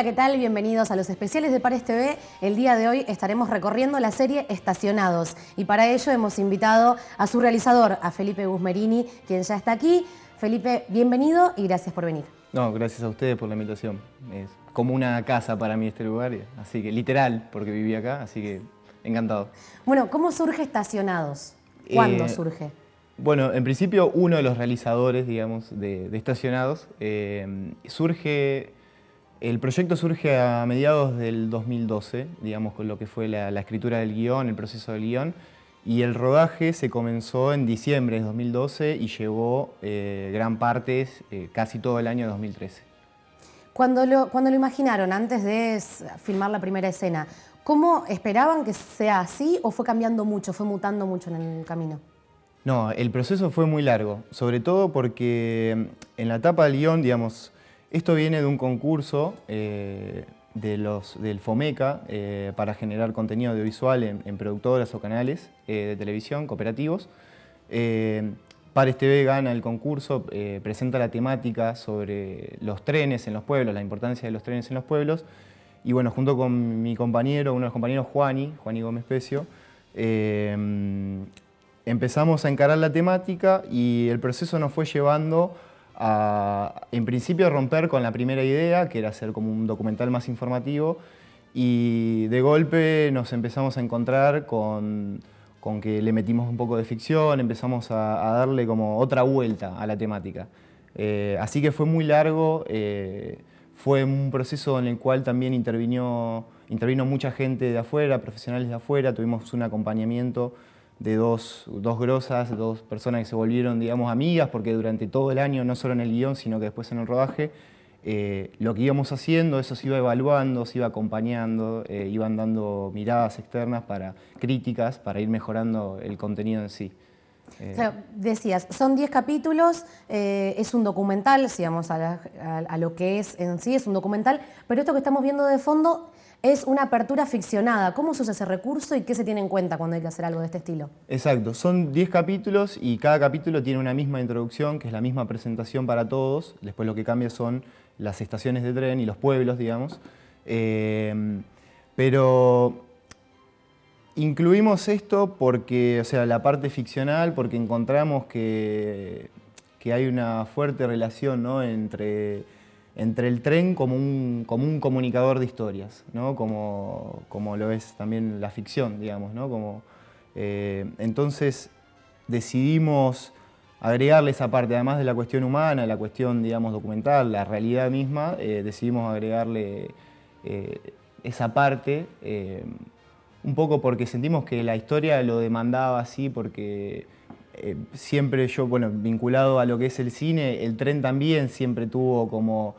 Hola, ¿qué tal? Bienvenidos a los especiales de Pares TV. El día de hoy estaremos recorriendo la serie Estacionados y para ello hemos invitado a su realizador, a Felipe Gusmerini, quien ya está aquí. Felipe, bienvenido y gracias por venir. No, gracias a ustedes por la invitación. Es como una casa para mí este lugar, así que literal, porque viví acá, así que encantado. Bueno, ¿cómo surge Estacionados? ¿Cuándo surge? Bueno, en principio uno de los realizadores, digamos, de Estacionados, el proyecto surge a mediados del 2012, digamos, con lo que fue la escritura del guión, el proceso del guión, y el rodaje se comenzó en diciembre de 2012 y llevó gran parte, casi todo el año de 2013. Cuando lo imaginaron, antes de filmar la primera escena, ¿cómo esperaban que sea así o fue cambiando mucho, fue mutando mucho en el camino? No, el proceso fue muy largo, sobre todo porque en la etapa del guión, digamos, esto viene de un concurso del FOMECA para generar contenido audiovisual en productoras o canales de televisión, cooperativos. Pares TV gana el concurso, presenta la temática sobre los trenes en los pueblos, la importancia de los trenes en los pueblos. Y bueno, junto con mi compañero, uno de los compañeros, Juani Gómez Pecio, empezamos a encarar la temática y el proceso nos fue llevando a, en principio, a romper con la primera idea, que era hacer como un documental más informativo, y de golpe nos empezamos a encontrar con que le metimos un poco de ficción, empezamos a darle como otra vuelta a la temática. Así que fue muy largo, fue un proceso en el cual también intervino mucha gente de afuera, profesionales de afuera, tuvimos un acompañamiento de dos grosas, dos personas que se volvieron, digamos, amigas, porque durante todo el año, no solo en el guión, sino que después en el rodaje, lo que íbamos haciendo, eso se iba evaluando, se iba acompañando, iban dando miradas externas, críticas, para ir mejorando el contenido en sí. Claro, decías, son 10 capítulos, es un documental, si vamos a lo que es en sí, es un documental, pero esto que estamos viendo de fondo es una apertura ficcionada. ¿Cómo se usa ese recurso y qué se tiene en cuenta cuando hay que hacer algo de este estilo? Exacto, son 10 capítulos y cada capítulo tiene una misma introducción, que es la misma presentación para todos. Después lo que cambia son las estaciones de tren y los pueblos, digamos. Pero incluimos esto porque, o sea, la parte ficcional, porque encontramos que hay una fuerte relación, ¿no?, entre el tren como un comunicador de historias, ¿no?, como lo es también la ficción, digamos, ¿no? Entonces decidimos agregarle esa parte, además de la cuestión humana, la cuestión, digamos, documental, la realidad misma, decidimos agregarle esa parte, un poco porque sentimos que la historia lo demandaba así, porque siempre yo, bueno, vinculado a lo que es el cine, el tren también siempre tuvo como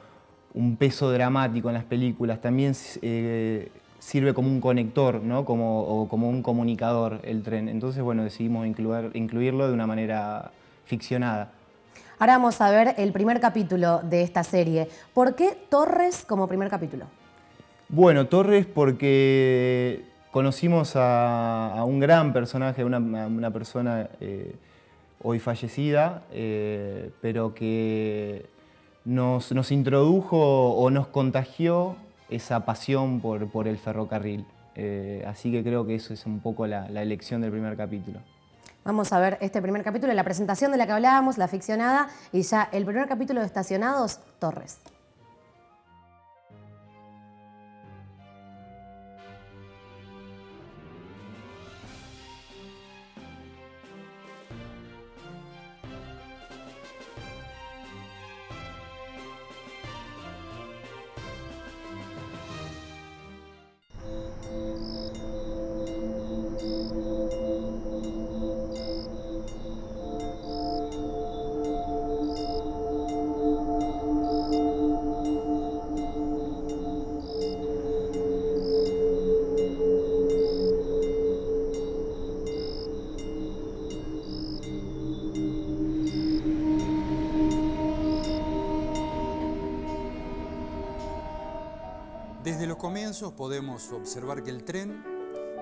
un peso dramático en las películas, también sirve como un conector, ¿no?, o como un comunicador el tren. Entonces, bueno, decidimos incluirlo de una manera ficcionada. Ahora vamos a ver el primer capítulo de esta serie. ¿Por qué Torres como primer capítulo? Bueno, Torres porque conocimos a un gran personaje, una persona hoy fallecida, pero que nos introdujo o nos contagió esa pasión por el ferrocarril. Así que creo que eso es un poco la elección del primer capítulo. Vamos a ver este primer capítulo, la presentación de la que hablábamos, la ficcionada, y ya el primer capítulo de Estacionados, Torres. Desde los comienzos podemos observar que el tren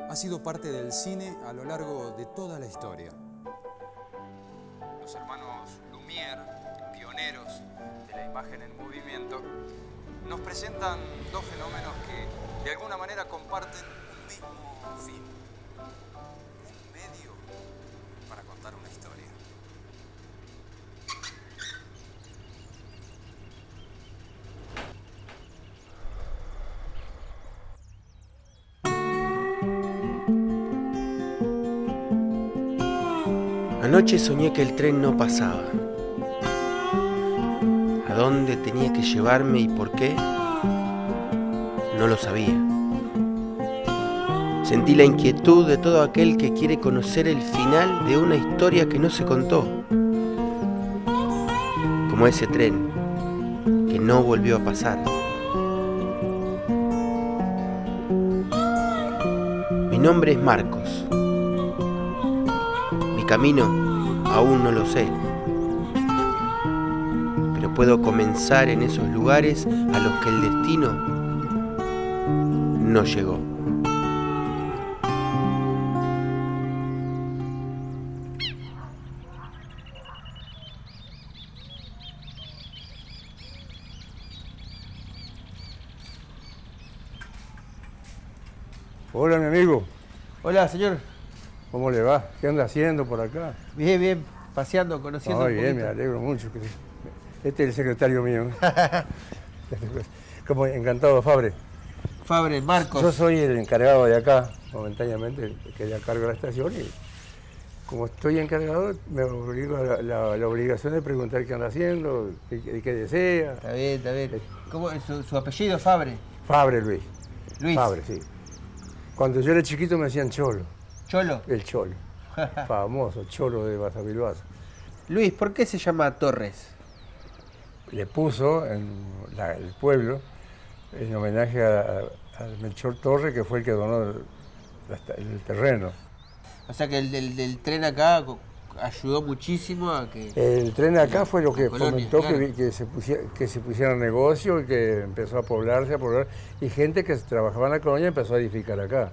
ha sido parte del cine a lo largo de toda la historia. Los hermanos Lumière, pioneros de la imagen en movimiento, nos presentan dos fenómenos que de alguna manera comparten un mismo fin. Un medio para contar una historia. Anoche soñé que el tren no pasaba. ¿A dónde tenía que llevarme y por qué? No lo sabía. Sentí la inquietud de todo aquel que quiere conocer el final de una historia que no se contó. Como ese tren que no volvió a pasar. Mi nombre es Marcos. Mi camino aún no lo sé. Pero puedo comenzar en esos lugares a los que el destino no llegó. Hola, mi amigo. Hola, señor. ¿Cómo le va? ¿Qué anda haciendo por acá? Bien, bien. Paseando, conociendo Muy un bien, poquito. me alegro mucho. Este es el secretario mío. Como encantado, Fabre. Fabre, Marcos. Yo soy el encargado de acá, momentáneamente, que de cargo de la estación, y como estoy encargado, me obligo a la obligación de preguntar qué anda haciendo, qué desea. Está bien, está bien. ¿Cómo es su apellido, Fabre? Fabre, Luis. Luis. Fabre, sí. Cuando yo era chiquito me decían Cholo, Cholo. el Cholo. Famoso, Cholo de Basavilbaso. Luis, ¿por qué se llama Torres? Le puso en el pueblo en homenaje a Melchor Torres, que fue el que donó el terreno. O sea que el del tren acá ayudó muchísimo a que... El tren acá fue lo que La colonia, fomentó claro. que se pusiera negocio y que empezó a poblarse, y gente que trabajaba en la colonia empezó a edificar acá.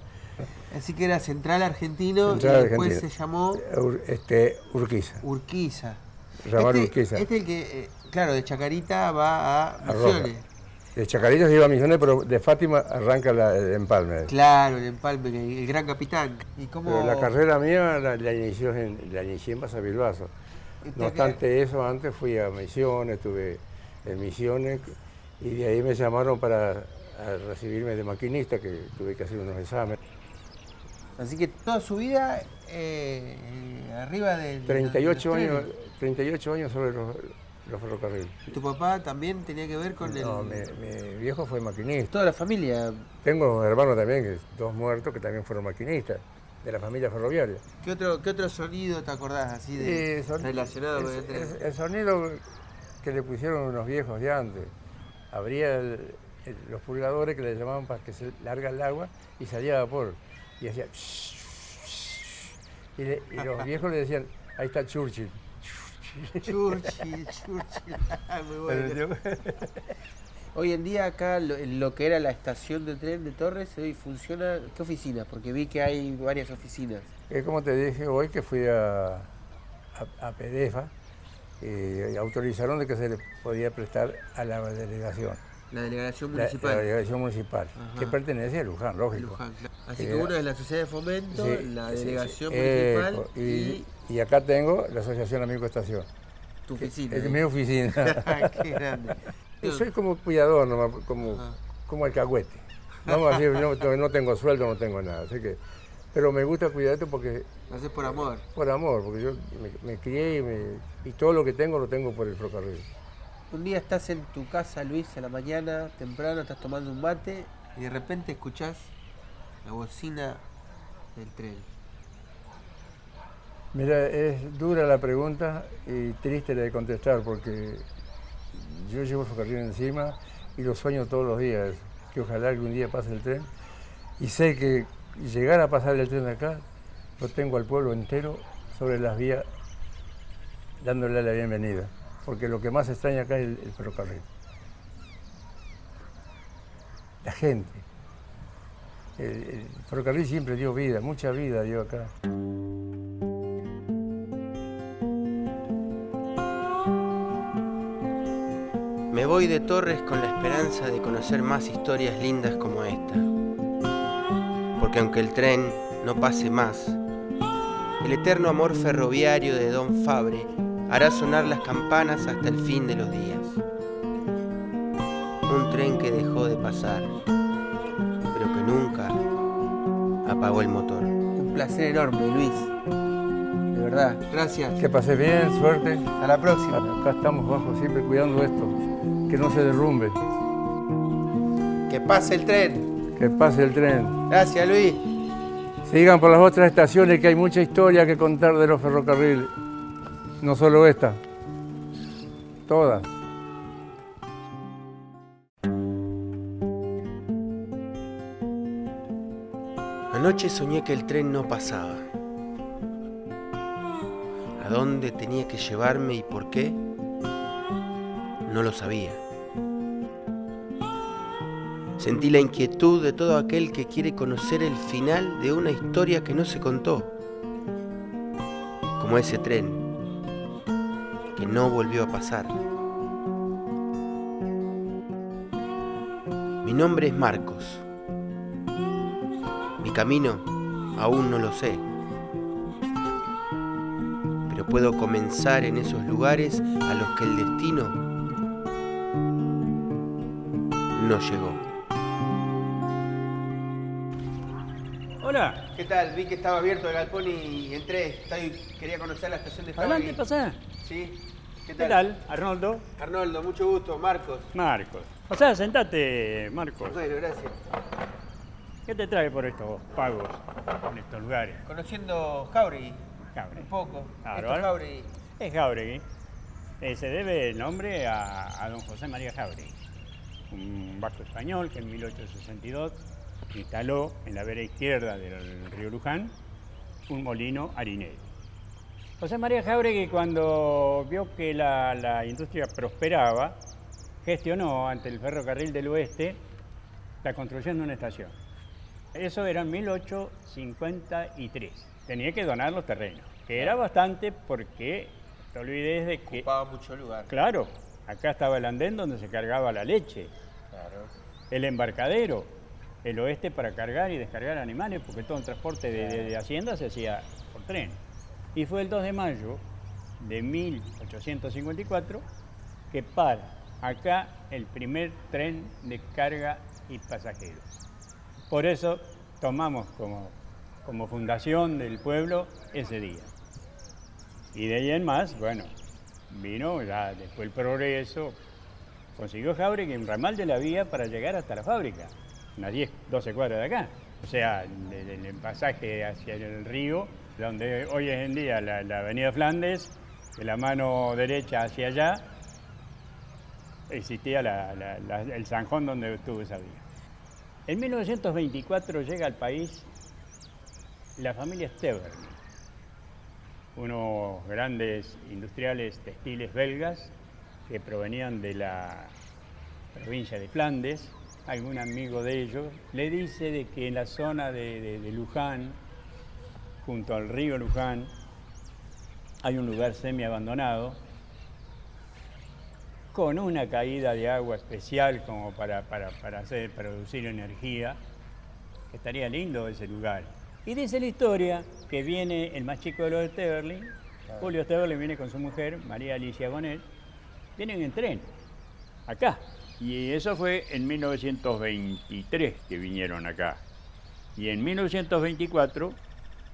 Así que era Central Argentino Central y después Argentino. se llamó Urquiza. Urquiza. Ramal Urquiza. Este es el que, claro, de Chacarita va a Roca. Misiones. De Chacarita se iba a Misiones, pero de Fátima arranca el empalme. Claro, el empalme, el gran capitán. ¿Y cómo...? Pero la carrera mía la inicié en Basavilbaso. No obstante eso, antes fui a Misiones, estuve en Misiones, y de ahí me llamaron para recibirme de maquinista, que tuve que hacer unos exámenes. Así que toda su vida arriba de 38 de los años, trenes. 38 años sobre los ferrocarriles. ¿Tu papá también tenía que ver con No, el...? mi viejo fue maquinista. Toda la familia. Tengo hermanos también, dos muertos, que también fueron maquinistas, de la familia ferroviaria. ¿Qué otro sonido te acordás así de relacionado con el tren? El sonido que le pusieron unos viejos de antes. Abría los purgadores que le llamaban para que se larga el agua y salía vapor. Y hacía... Y los viejos le decían, ahí está Churchill. Churchill. Muy bueno. Hoy en día acá lo que era la estación de tren de Torres hoy funciona. ¿Qué oficinas? Porque vi que hay varias oficinas. Es como te dije hoy que fui a PDEFA y autorizaron de que se le podía prestar a la delegación. La delegación municipal. La delegación municipal, Ajá. que pertenece a Luján, lógico. Luján, claro. Así que una es la sociedad de fomento, Sí, la sí, delegación sí. municipal Y acá tengo la Asociación Amigo Estación. tu oficina. Es mi oficina. Qué grande. Soy como cuidador, nomás, como alcahuete. Vamos a decir, no tengo sueldo, no tengo nada. Así que, pero me gusta cuidarte porque... Lo haces por amor. Por amor, porque yo me crié y todo lo que tengo lo tengo por el ferrocarril. Un día estás en tu casa, Luis, a la mañana, temprano, estás tomando un mate y de repente escuchás la bocina del tren. Mira, es dura la pregunta y triste la de contestar porque yo llevo el ferrocarril encima y lo sueño todos los días, que ojalá algún día pase el tren. Y sé que llegar a pasar el tren de acá, lo tengo al pueblo entero sobre las vías dándole la bienvenida, porque lo que más extraña acá es el ferrocarril. La gente. El ferrocarril siempre dio vida, mucha vida dio acá. Me Me voy de Torres con la esperanza de conocer más historias lindas como esta. Porque aunque el tren no pase más, el eterno amor ferroviario de Don Fabre hará sonar las campanas hasta el fin de los días. Un tren que dejó de pasar, pero que nunca apagó el motor. Un placer enorme, Luis. De verdad, gracias. Que pases bien, suerte. Hasta la próxima. Acá estamos bajo, siempre cuidando esto, que no se derrumbe. Que pase el tren. Que pase el tren. Gracias, Luis. Sigan por las otras estaciones, que hay mucha historia que contar de los ferrocarriles. No solo esta, todas. Anoche soñé que el tren no pasaba. ¿A dónde tenía que llevarme y por qué? No lo sabía. Sentí la inquietud de todo aquel que quiere conocer el final de una historia que no se contó. Como ese tren que no volvió a pasar. Mi nombre es Marcos. Mi camino aún no lo sé. Pero puedo comenzar en esos lugares a los que el destino no llegó. Hola, ¿Qué tal? Vi que estaba abierto el galpón y entré. Quería conocer la estación de adelante, pasá. Sí. ¿Qué tal, Arnoldo? Arnoldo, mucho gusto. Marcos. Marcos. Pasá, sentate, Marcos. Bueno, gracias. ¿Qué te trae por estos pagos en estos lugares? Conociendo Jáuregui. Jáuregui. Un poco. Claro, Esto es Jáuregui. Es Jáuregui. Se debe el nombre a don José María Jáuregui, un vasco español que en 1862 instaló en la vera izquierda del río Luján un molino harinero. José María Jáuregui, cuando vio que la industria prosperaba, gestionó ante el Ferrocarril del Oeste la construcción de una estación. Eso era en 1853. Tenía que donar los terrenos, que era bastante porque no te olvides de que... Ocupaba mucho lugar. Claro, acá estaba el andén donde se cargaba la leche, Claro. el embarcadero, el oeste para cargar y descargar animales, porque todo el transporte de hacienda se hacía por tren. Y fue el 2 de mayo de 1854 que para acá el primer tren de carga y pasajeros. Por eso tomamos como fundación del pueblo ese día. Y de ahí en más, bueno, vino ya después el progreso, consiguió Jáuregui un ramal de la vía para llegar hasta la fábrica, unas 10, 12 cuadras de acá. O sea, del pasaje hacia el río, donde hoy en día la avenida Flandes, de la mano derecha hacia allá, existía el zanjón donde estuvo esa vía. En 1924 llega al país la familia Steverly, unos grandes industriales textiles belgas que provenían de la provincia de Flandes. Algún amigo de ellos le dice de que en la zona de Luján, junto al río Luján, hay un lugar semi-abandonado con una caída de agua especial como para producir energía, que estaría lindo ese lugar. Y dice la historia que viene el más chico de los Steverly, Julio Steverly viene con su mujer, María Alicia Bonet, vienen en tren, acá. Y eso fue en 1923 que vinieron acá. Y en 1924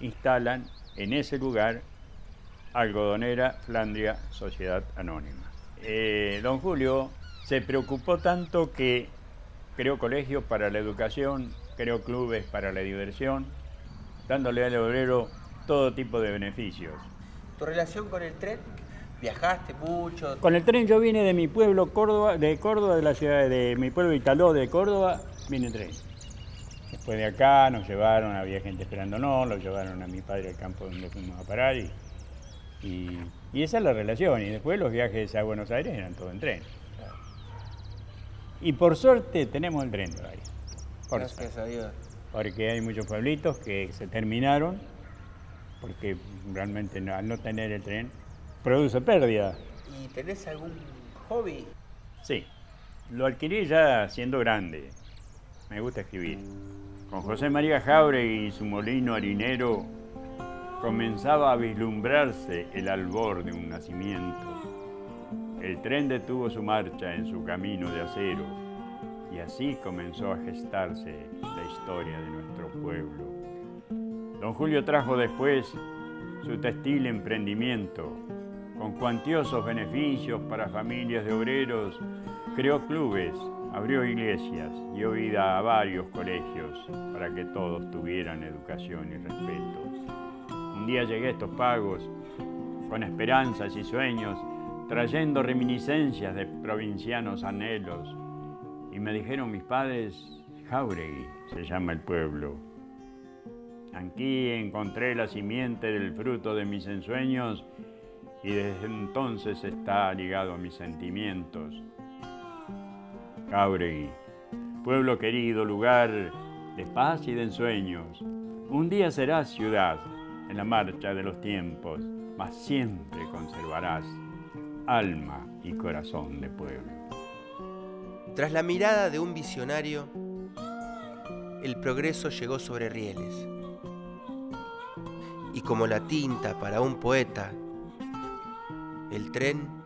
instalan en ese lugar Algodonera Flandria Sociedad Anónima. Don Julio se preocupó tanto que creó colegios para la educación, creó clubes para la diversión, dándole al obrero todo tipo de beneficios. ¿Tu relación con el tren? ¿Viajaste mucho? Con el tren yo vine de mi pueblo Córdoba, de la ciudad de mi pueblo Italó de Córdoba, vine en tren. Después de acá nos llevaron, había gente esperándonos, lo llevaron a mi padre al campo donde fuimos a parar y esa es la relación. Y después los viajes a Buenos Aires eran todo en tren. Y por suerte tenemos el tren todavía. Gracias a Dios. Porque hay muchos pueblitos que se terminaron porque realmente al no tener el tren produce pérdida. ¿Y tenés algún hobby? Sí, Lo adquirí ya siendo grande. Me gusta escribir. Con José María Jáuregui y su molino harinero comenzaba a vislumbrarse el albor de un nacimiento. El tren detuvo su marcha en su camino de acero y así comenzó a gestarse la historia de nuestro pueblo. Don Julio trajo después su textil emprendimiento. Con cuantiosos beneficios para familias de obreros, creó clubes, abrió iglesias, dio vida a varios colegios para que todos tuvieran educación y respeto. Un día llegué a estos pagos con esperanzas y sueños, trayendo reminiscencias de provincianos anhelos. Y me dijeron mis padres, Jáuregui se llama el pueblo. Aquí encontré la simiente del fruto de mis ensueños y desde entonces está ligado a mis sentimientos. Jáuregui, pueblo querido, lugar de paz y de ensueños. Un día serás ciudad en la marcha de los tiempos, mas siempre conservarás alma y corazón de pueblo. Tras la mirada de un visionario, el progreso llegó sobre rieles. Y como la tinta para un poeta, el tren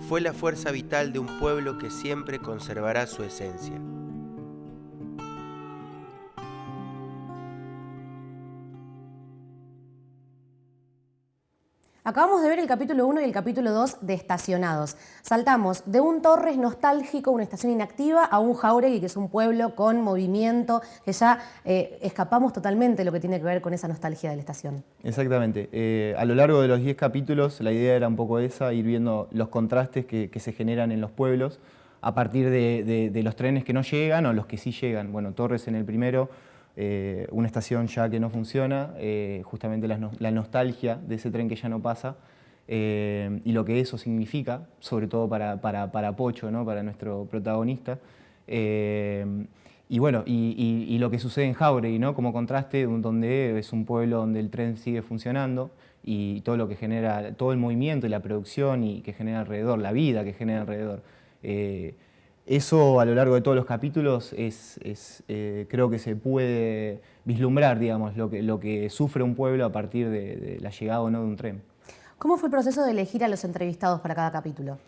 fue la fuerza vital de un pueblo que siempre conservará su esencia. Acabamos de ver el capítulo 1 y el capítulo 2 de Estacionados. Saltamos de un Torres nostálgico, una estación inactiva, a un Jáuregui, que es un pueblo con movimiento, que ya escapamos totalmente de lo que tiene que ver con esa nostalgia de la estación. Exactamente. A lo largo de los 10 capítulos la idea era un poco esa, ir viendo los contrastes que se generan en los pueblos a partir de los trenes que no llegan o los que sí llegan. Bueno, Torres en el primero, una estación ya que no funciona, justamente la nostalgia de ese tren que ya no pasa y lo que eso significa, sobre todo para Pocho, ¿no? Para nuestro protagonista. Y bueno, y lo que sucede en Jáuregui, ¿no? Como contraste, donde es un pueblo donde el tren sigue funcionando y todo lo que genera, todo el movimiento y la producción y que genera alrededor, la vida que genera alrededor. Eso a lo largo de todos los capítulos creo que se puede vislumbrar, digamos, lo que sufre un pueblo a partir de la llegada o no de un tren. ¿Cómo fue el proceso de elegir a los entrevistados para cada capítulo?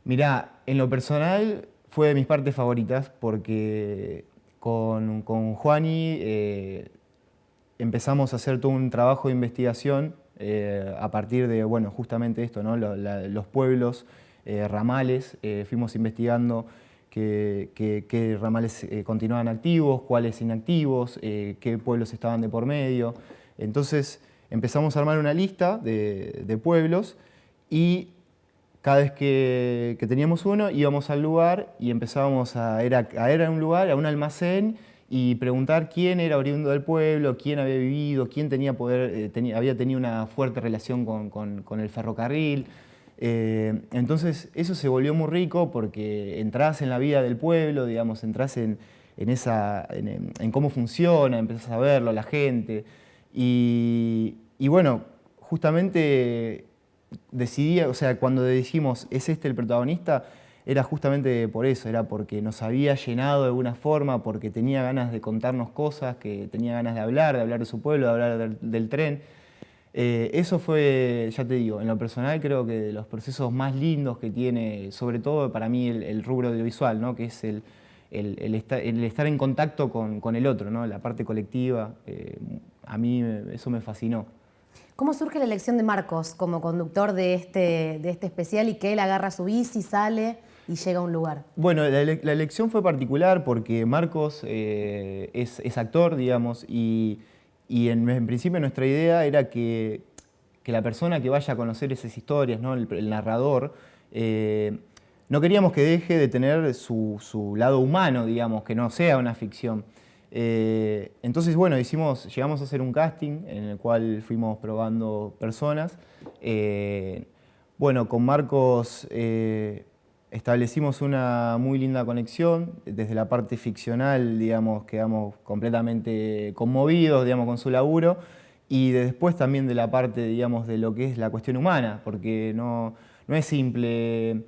Mirá, en lo personal fue de mis partes favoritas porque con Juani empezamos a hacer todo un trabajo de investigación a partir de, bueno, justamente esto, ¿no? Los pueblos, ramales, fuimos investigando qué ramales continuaban activos, cuáles inactivos, qué pueblos estaban de por medio. Entonces empezamos a armar una lista de pueblos y cada vez que teníamos uno íbamos al lugar y empezábamos a ir a un lugar, a un almacén y preguntar quién era oriundo del pueblo, quién había vivido, quién tenía había tenido una fuerte relación con el ferrocarril. Entonces eso se volvió muy rico porque entras en la vida del pueblo, digamos, entras en cómo funciona, empezás a verlo, la gente. Y bueno, justamente decidí, o sea, cuando dijimos ¿es este el protagonista? Era justamente por eso, era porque nos había llenado de alguna forma, porque tenía ganas de contarnos cosas, que tenía ganas de hablar de su pueblo, de hablar del tren. Eso fue, ya te digo, en lo personal creo que de los procesos más lindos que tiene, sobre todo para mí el rubro audiovisual, ¿no? Que es el estar en contacto con el otro, ¿no? La parte colectiva, a mí eso me fascinó. ¿Cómo surge la elección de Marcos como conductor de este especial y que él agarra su bici, sale y llega a un lugar? Bueno, la elección fue particular porque Marcos es actor, digamos, y en principio nuestra idea era que la persona que vaya a conocer esas historias, ¿no? El narrador, no queríamos que deje de tener su lado humano, digamos, que no sea una ficción. Entonces, bueno, llegamos a hacer un casting en el cual fuimos probando personas. Bueno, con Marcos establecimos una muy linda conexión. Desde la parte ficcional, digamos, quedamos completamente conmovidos, digamos, con su laburo. Y después también de la parte, digamos, de lo que es la cuestión humana, porque no es simple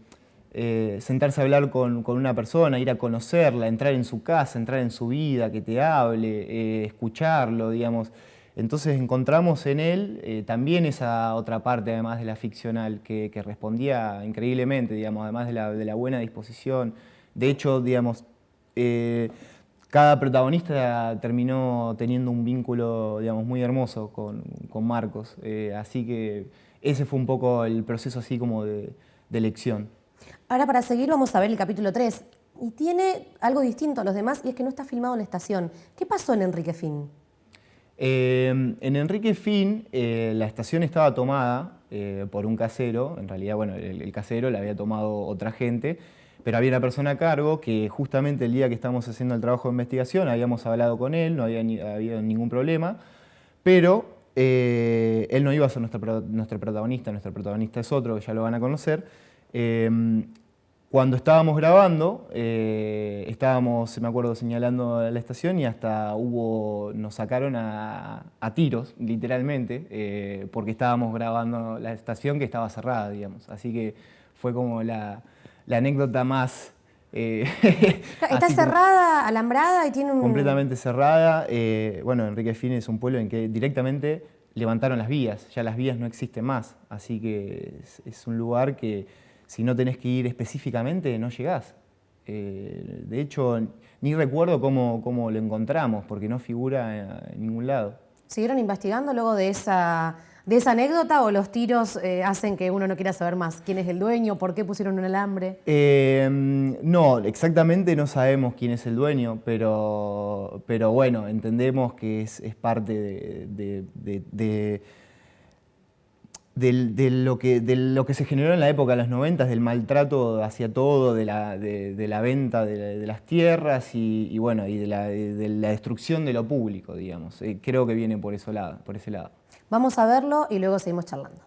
sentarse a hablar con una persona, ir a conocerla, entrar en su casa, entrar en su vida, que te hable, escucharlo, digamos. Entonces encontramos en él también esa otra parte, además de la ficcional, que respondía increíblemente, digamos, además de la buena disposición. De hecho, digamos, cada protagonista terminó teniendo un vínculo, digamos, muy hermoso con Marcos. Así que ese fue un poco el proceso así como de elección. Ahora, para seguir, vamos a ver el capítulo 3. Y tiene algo distinto a los demás, y es que no está filmado en la estación. ¿Qué pasó en Enrique Finn? En Enrique Finn, la estación estaba tomada por un casero. En realidad, bueno, el casero la había tomado otra gente, pero había una persona a cargo que justamente el día que estábamos haciendo el trabajo de investigación habíamos hablado con él, no había ningún problema, pero él no iba a ser nuestro protagonista es otro, que ya lo van a conocer. Cuando estábamos grabando, estábamos, me acuerdo, señalando la estación y hasta nos sacaron a tiros, literalmente, porque estábamos grabando la estación que estaba cerrada, digamos. Así que fue como la anécdota más... Está cerrada, alambrada y tiene un... Completamente cerrada. Bueno, Enrique Finn es un pueblo en que directamente levantaron las vías, ya las vías no existen más. Así que es un lugar que... Si no tenés que ir específicamente, no llegás. De hecho, ni recuerdo cómo lo encontramos, porque no figura en ningún lado. ¿Siguieron investigando luego de esa anécdota o los tiros hacen que uno no quiera saber más? ¿Quién es el dueño? ¿Por qué pusieron un alambre? No, exactamente no sabemos quién es el dueño, pero bueno, entendemos que es parte de lo que se generó en la época de los 90, del maltrato hacia todo, de la venta de las tierras y bueno, y de la destrucción de lo público, digamos. Creo que viene por ese lado. Vamos a verlo y luego seguimos charlando.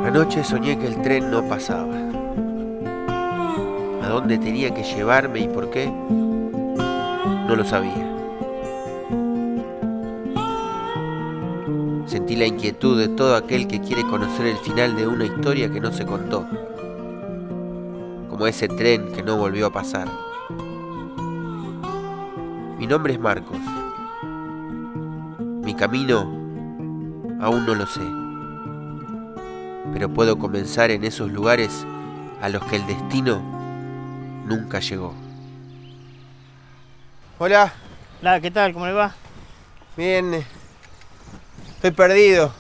Anoche soñé que el tren no pasaba. ¿A dónde tenía que llevarme y por qué? No lo sabía. Sentí la inquietud de todo aquel que quiere conocer el final de una historia que no se contó, como ese tren que no volvió a pasar. Mi nombre es Marcos. Mi camino aún no lo sé, pero puedo comenzar en esos lugares a los que el destino nunca llegó. Hola. Hola, ¿qué tal? ¿Cómo le va? Bien. Estoy perdido.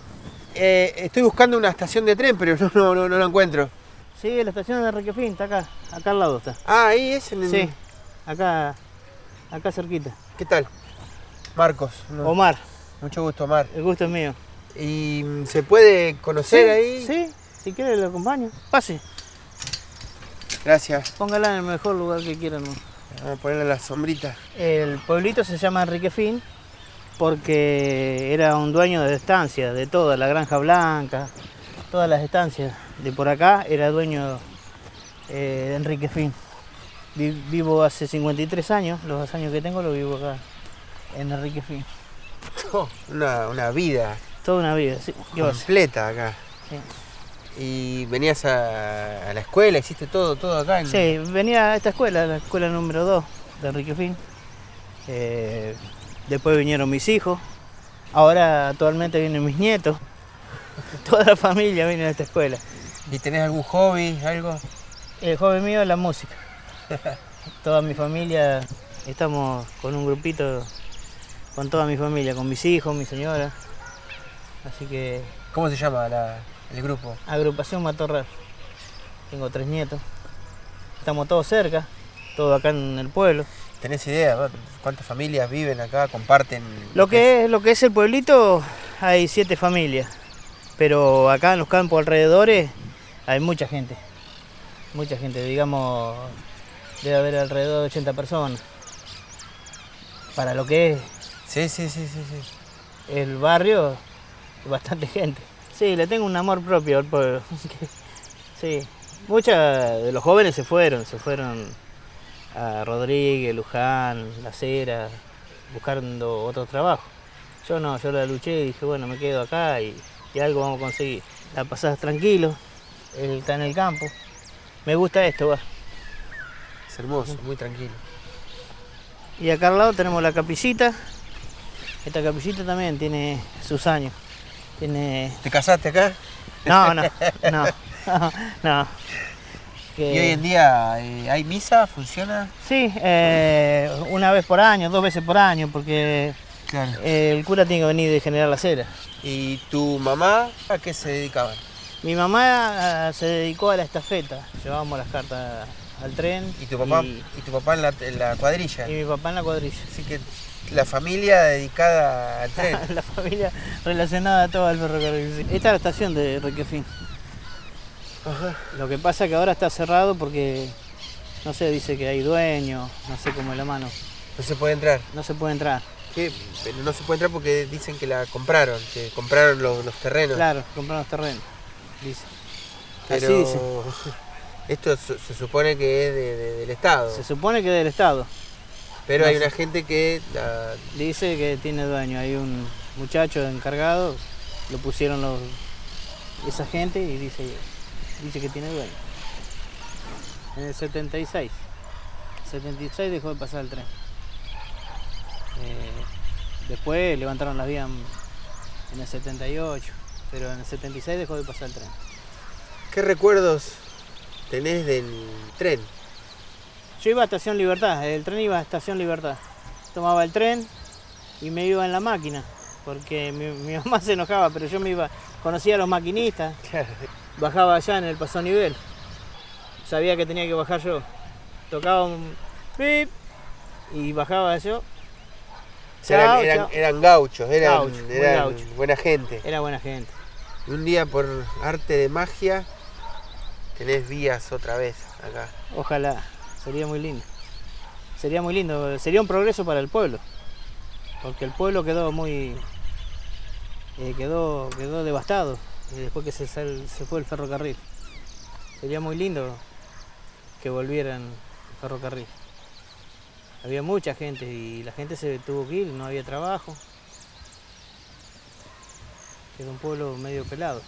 Estoy buscando una estación de tren, pero no lo encuentro. Sí, la estación de Enrique Finn, está acá al lado está. Ah, ahí es. Sí, acá cerquita. ¿Qué tal? Marcos. No. Omar. Mucho gusto, Omar. El gusto es mío. ¿Y se puede conocer ahí? Sí, si quiere lo acompaño. Pase. Gracias. Póngala en el mejor lugar que quieran. Vamos a ponerle la sombrita. El pueblito se llama Enrique Finn porque era un dueño de estancias, de toda la Granja Blanca, todas las estancias de por acá, era dueño de Enrique Finn. Vivo hace 53 años, los 2 años que tengo lo vivo acá en Enrique Finn. Oh, una vida. Toda una vida, sí. Completa acá. Sí. ¿Y venías a la escuela? ¿Hiciste todo acá? Sí, venía a esta escuela, la escuela número 2 de Enrique Finn. Después vinieron mis hijos. Ahora actualmente vienen mis nietos. Toda la familia viene a esta escuela. ¿Y tenés algún hobby, algo? El hobby mío es la música. Toda mi familia, estamos con un grupito, con toda mi familia, con mis hijos, mi señora. Así que... ¿Cómo se llama el grupo? Agrupación Matorral. Tengo 3 nietos. Estamos todos cerca, todos acá en el pueblo. ¿Tenés idea cuántas familias viven acá, comparten? Lo que es el pueblito, hay 7 familias. Pero acá en los campos alrededores hay mucha gente. Mucha gente, digamos, debe haber alrededor de 80 personas. Para lo que es Sí. el barrio, bastante gente. Sí, le tengo un amor propio al pueblo. Sí, muchos de los jóvenes se fueron a Rodríguez, Luján, Las Heras, buscando otro trabajo. Yo no, yo la luché y dije, bueno, me quedo acá y que algo vamos a conseguir. La pasás tranquilo, él está en el campo. Me gusta esto, va. Es hermoso, muy tranquilo. Y acá al lado tenemos la capillita. Esta capillita también tiene sus años. Tiene... ¿Te casaste acá? No. ¿Y hoy en día hay misa? ¿Funciona? Sí, una vez por año, 2 veces por año, porque Claro. el cura tiene que venir de General La Cera. ¿Y tu mamá a qué se dedicaban? Mi mamá se dedicó a la estafeta, llevábamos las cartas al tren. ¿Y tu papá, en la cuadrilla? Y mi papá en la cuadrilla. Así que la familia dedicada al tren. La familia relacionada a todo el ferrocarril. Sí. Esta es la estación de Requefín. Ajá. Lo que pasa es que ahora está cerrado porque, no sé, dice que hay dueño, no sé cómo es la mano. No se puede entrar. No se puede entrar. ¿Qué? Pero no se puede entrar porque dicen que la compraron, que compraron los terrenos. Claro, compraron los terrenos, dice. Pero Así dice. esto se supone que es del Estado. Se supone que es del Estado. Pero no hay sé. una gente que... Dice que tiene dueño, hay un muchacho encargado, lo pusieron esa gente y dice que tiene dueño. En el 76 dejó de pasar el tren. Después levantaron las vías en el 78, pero en el 76 dejó de pasar el tren. ¿Qué recuerdos tenés del tren? Yo iba a Estación Libertad, el tren iba a Estación Libertad. Tomaba el tren y me iba en la máquina, porque mi mamá se enojaba, pero yo me iba, conocía a los maquinistas, bajaba allá en el paso nivel. Sabía que tenía que bajar yo. Tocaba un pip y bajaba yo. Chao, chao. Eran gauchos, eran gaucho. buena gente. Era buena gente. Y un día por arte de magia tenés vías otra vez acá. Ojalá, sería muy lindo. Sería muy lindo, sería un progreso para el pueblo. Porque el pueblo quedó muy... quedó devastado después que se fue el ferrocarril. Sería muy lindo que volvieran el ferrocarril. Había mucha gente y la gente se tuvo que ir, no había trabajo. Quedó un pueblo medio pelado.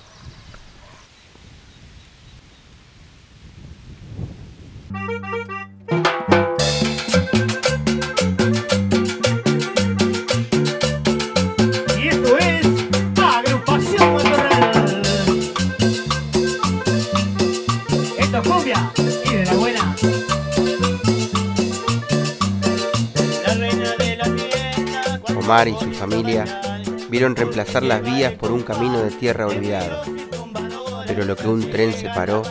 Y esto es Agrupación Matorral. Esto es cumbia y de la buena. La reina de la fiesta. Omar y su familia vieron reemplazar las vías por un camino de tierra olvidado. Pero lo que un tren separó,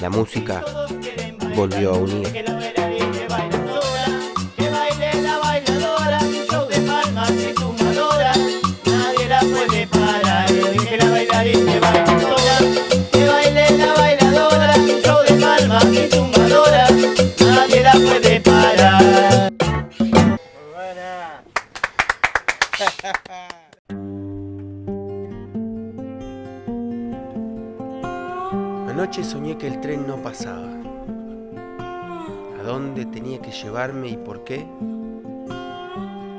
la música volvió a unir. Que baile la bailadora, un show de palmas y tumbadoras, nadie la puede parar. Que la bailarina que baila sola, que baile la bailadora, un show de palmas y tumbadoras, nadie la puede parar. Anoche soñé que el tren no pasaba. ¿A dónde tenía que llevarme y por qué?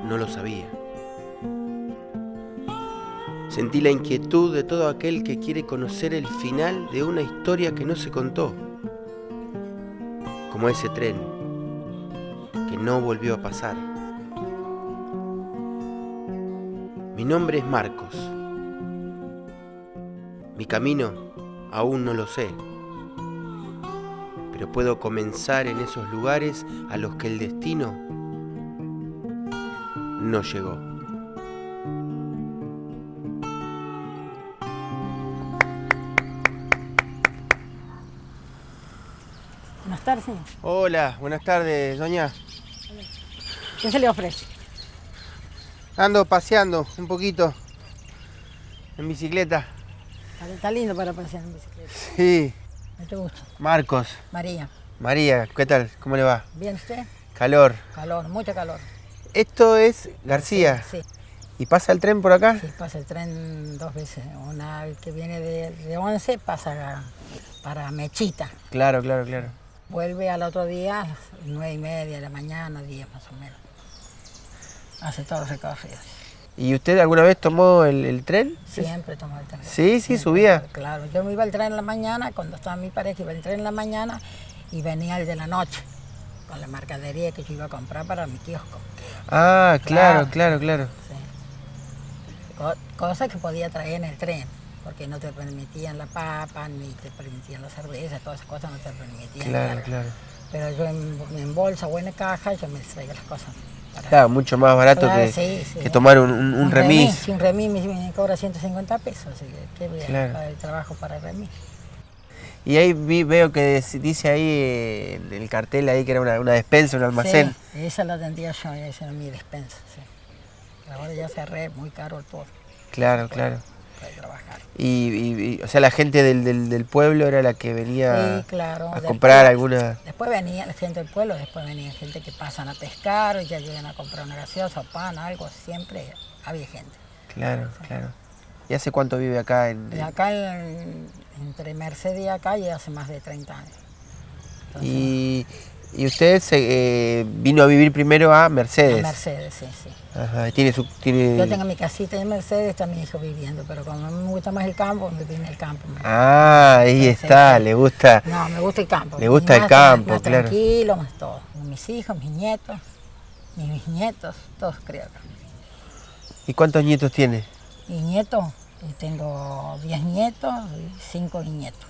No lo sabía. Sentí la inquietud de todo aquel que quiere conocer el final de una historia que no se contó. Como ese tren que no volvió a pasar. Mi nombre es Marcos. Mi camino aún no lo sé, pero puedo comenzar en esos lugares a los que el destino no llegó. Buenas tardes, señor. Hola, buenas tardes, doña. ¿Qué se le ofrece? Ando paseando un poquito en bicicleta. Está lindo para pasear en bicicleta. Sí, Mucho gusto. Marcos. María, María, ¿qué tal? ¿Cómo le va? ¿bien usted? Calor. Calor, mucho calor. Esto es García. Sí, ¿Y pasa el tren por acá? sí, pasa el tren 2 veces. Una que viene de 11 pasa para Mechita. Claro, claro, claro. Vuelve al otro día a las 9:30 de la mañana, 10 más o menos. Hace todos los recorridos. ¿Y usted alguna vez tomó el tren? Siempre tomo el tren. Sí, sí, subía. Claro, yo me iba al tren en la mañana, cuando estaba mi pareja iba al tren en la mañana y venía el de la noche, con la mercadería que yo iba a comprar para mi kiosco. Ah, claro. Sí. Cosas que podía traer en el tren, porque no te permitían la papa, ni te permitían la cerveza, todas esas cosas no te permitían. Claro. Pero yo en bolsa o en caja, yo me traigo las cosas. Claro, mucho más barato que tomar un remis. Si un remis me cobra 150 pesos, así que qué voy a pagar el trabajo para el remis. Y ahí veo que dice ahí en el cartel ahí que era una despensa, un almacén. Sí, esa la tendría yo, esa era mi despensa, sí. Ahora ya cerré, muy caro el todo. Claro. Para trabajar. Y o sea, la gente del pueblo era la que venía Sí, claro. a comprar alguna... Después venía la gente del pueblo, después venía gente que pasan a pescar, ya llegan a comprar una gaseosa, pan, algo, siempre había gente. Claro. ¿Y hace cuánto vive acá? Acá, entre Mercedes y acá, ya hace más de 30 años. Entonces, ¿Y usted vino a vivir primero a Mercedes? A Mercedes, sí. Ajá, Yo tengo mi casita en Mercedes, está mi hijo viviendo, pero como me gusta más el campo, me vine al campo. Ahí está, le gusta. No, me gusta el campo. Le gusta el campo, más claro. Tranquilo, más todo. Mis hijos, mis nietos, mis bisnietos, todos creo acá. ¿Y cuántos nietos tiene? Y nietos, tengo 10 nietos y 5 bisnietos.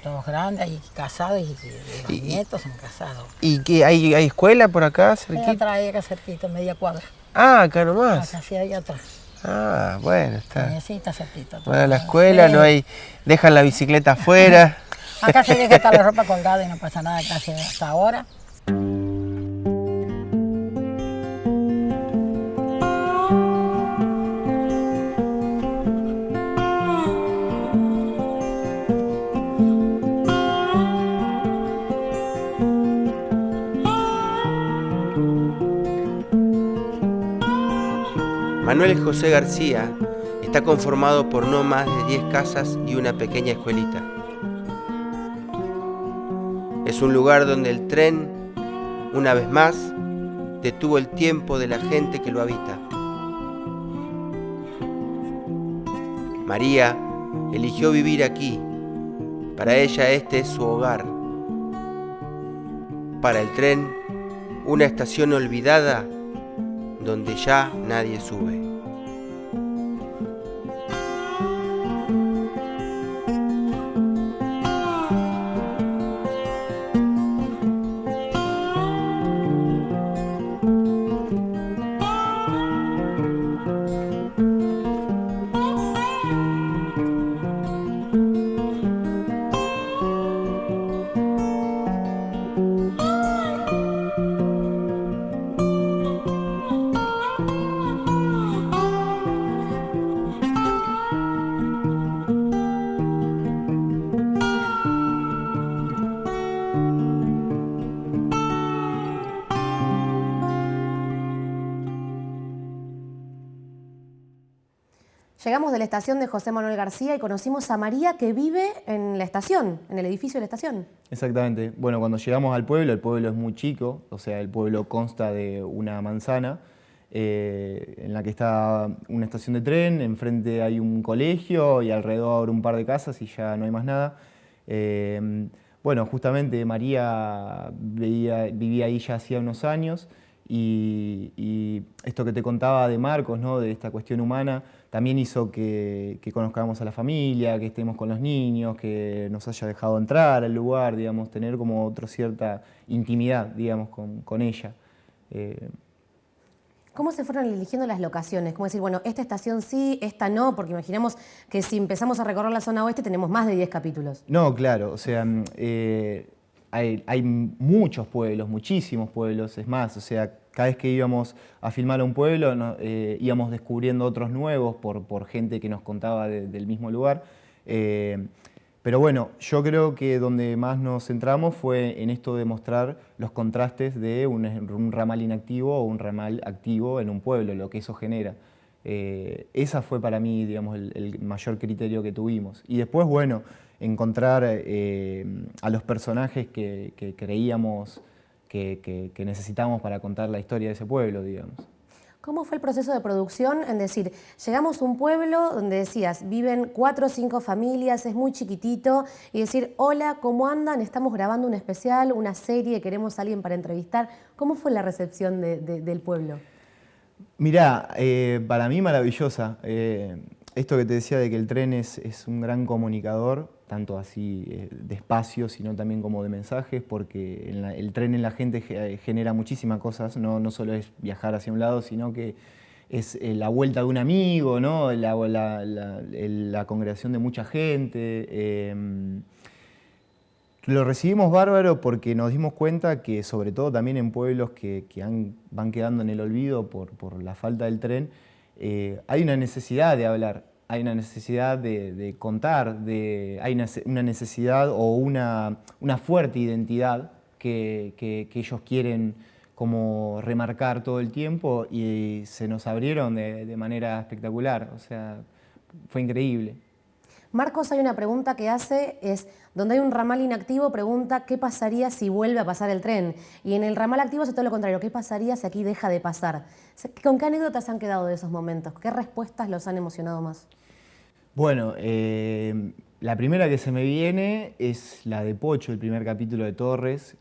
Todos grandes y casados y los nietos son casados. ¿Y qué, hay escuela por acá cerquita? Atrás, acá cerquita, media cuadra. Acá nomás. Acá sí, allá atrás. Bueno, está. Sí, está cerquita. Bueno, la escuela, sí. no hay, dejan la bicicleta afuera. Acá se deja estar la ropa colgada y no pasa nada casi hasta ahora. Manuel José García está conformado por no más de 10 casas y una pequeña escuelita. Es un lugar donde el tren, una vez más, detuvo el tiempo de la gente que lo habita. María eligió vivir aquí. Para ella este es su hogar. Para el tren, una estación olvidada donde ya nadie sube. Llegamos de la estación de José Manuel García y conocimos a María, que vive en la estación, en el edificio de la estación. Exactamente. Bueno, cuando llegamos al pueblo, el pueblo es muy chico, o sea, el pueblo consta de una manzana en la que está una estación de tren, enfrente hay un colegio y alrededor un par de casas y ya no hay más nada. Bueno, justamente María vivía ahí ya hacía unos años y esto que te contaba de Marcos, ¿no? De esta cuestión humana, también hizo que conozcamos a la familia, que estemos con los niños, que nos haya dejado entrar al lugar, digamos, tener como otra cierta intimidad, digamos, con ella. ¿Cómo se fueron eligiendo las locaciones? ¿Cómo decir, bueno, esta estación sí, esta no? Porque imaginamos que si empezamos a recorrer la zona oeste tenemos más de 10 capítulos. No, claro, o sea, hay muchos pueblos, muchísimos pueblos, es más, o sea, cada vez que íbamos a filmar a un pueblo íbamos descubriendo otros nuevos por gente que nos contaba del mismo lugar. Pero bueno, yo creo que donde más nos centramos fue en esto de mostrar los contrastes de un ramal inactivo o un ramal activo en un pueblo, lo que eso genera. Esa fue para mí, digamos, el mayor criterio que tuvimos. Y después, bueno, encontrar a los personajes que creíamos que necesitábamos para contar la historia de ese pueblo, digamos. ¿Cómo fue el proceso de producción? Es decir, llegamos a un pueblo donde decías, viven 4 o 5 familias, es muy chiquitito, y decir, hola, ¿cómo andan? Estamos grabando un especial, una serie, queremos a alguien para entrevistar. ¿Cómo fue la recepción del pueblo? Mirá, para mí maravillosa. Esto que te decía de que el tren es un gran comunicador, tanto así de espacio, sino también como de mensajes, porque el tren en la gente genera muchísimas cosas, no solo es viajar hacia un lado, sino que es la vuelta de un amigo, ¿no? La congregación de mucha gente. Lo recibimos bárbaro porque nos dimos cuenta que, sobre todo también en pueblos que van quedando en el olvido por la falta del tren, hay una necesidad de hablar, hay una necesidad de contar, hay una necesidad o una fuerte identidad que ellos quieren como remarcar todo el tiempo, y se nos abrieron de manera espectacular, o sea, fue increíble. Marcos, hay una pregunta que hace, es, donde hay un ramal inactivo, pregunta qué pasaría si vuelve a pasar el tren. Y en el ramal activo es todo lo contrario, ¿qué pasaría si aquí deja de pasar? ¿Con qué anécdotas han quedado de esos momentos? ¿Qué respuestas los han emocionado más? Bueno, la primera que se me viene es la de Pocho, el primer capítulo de Torres,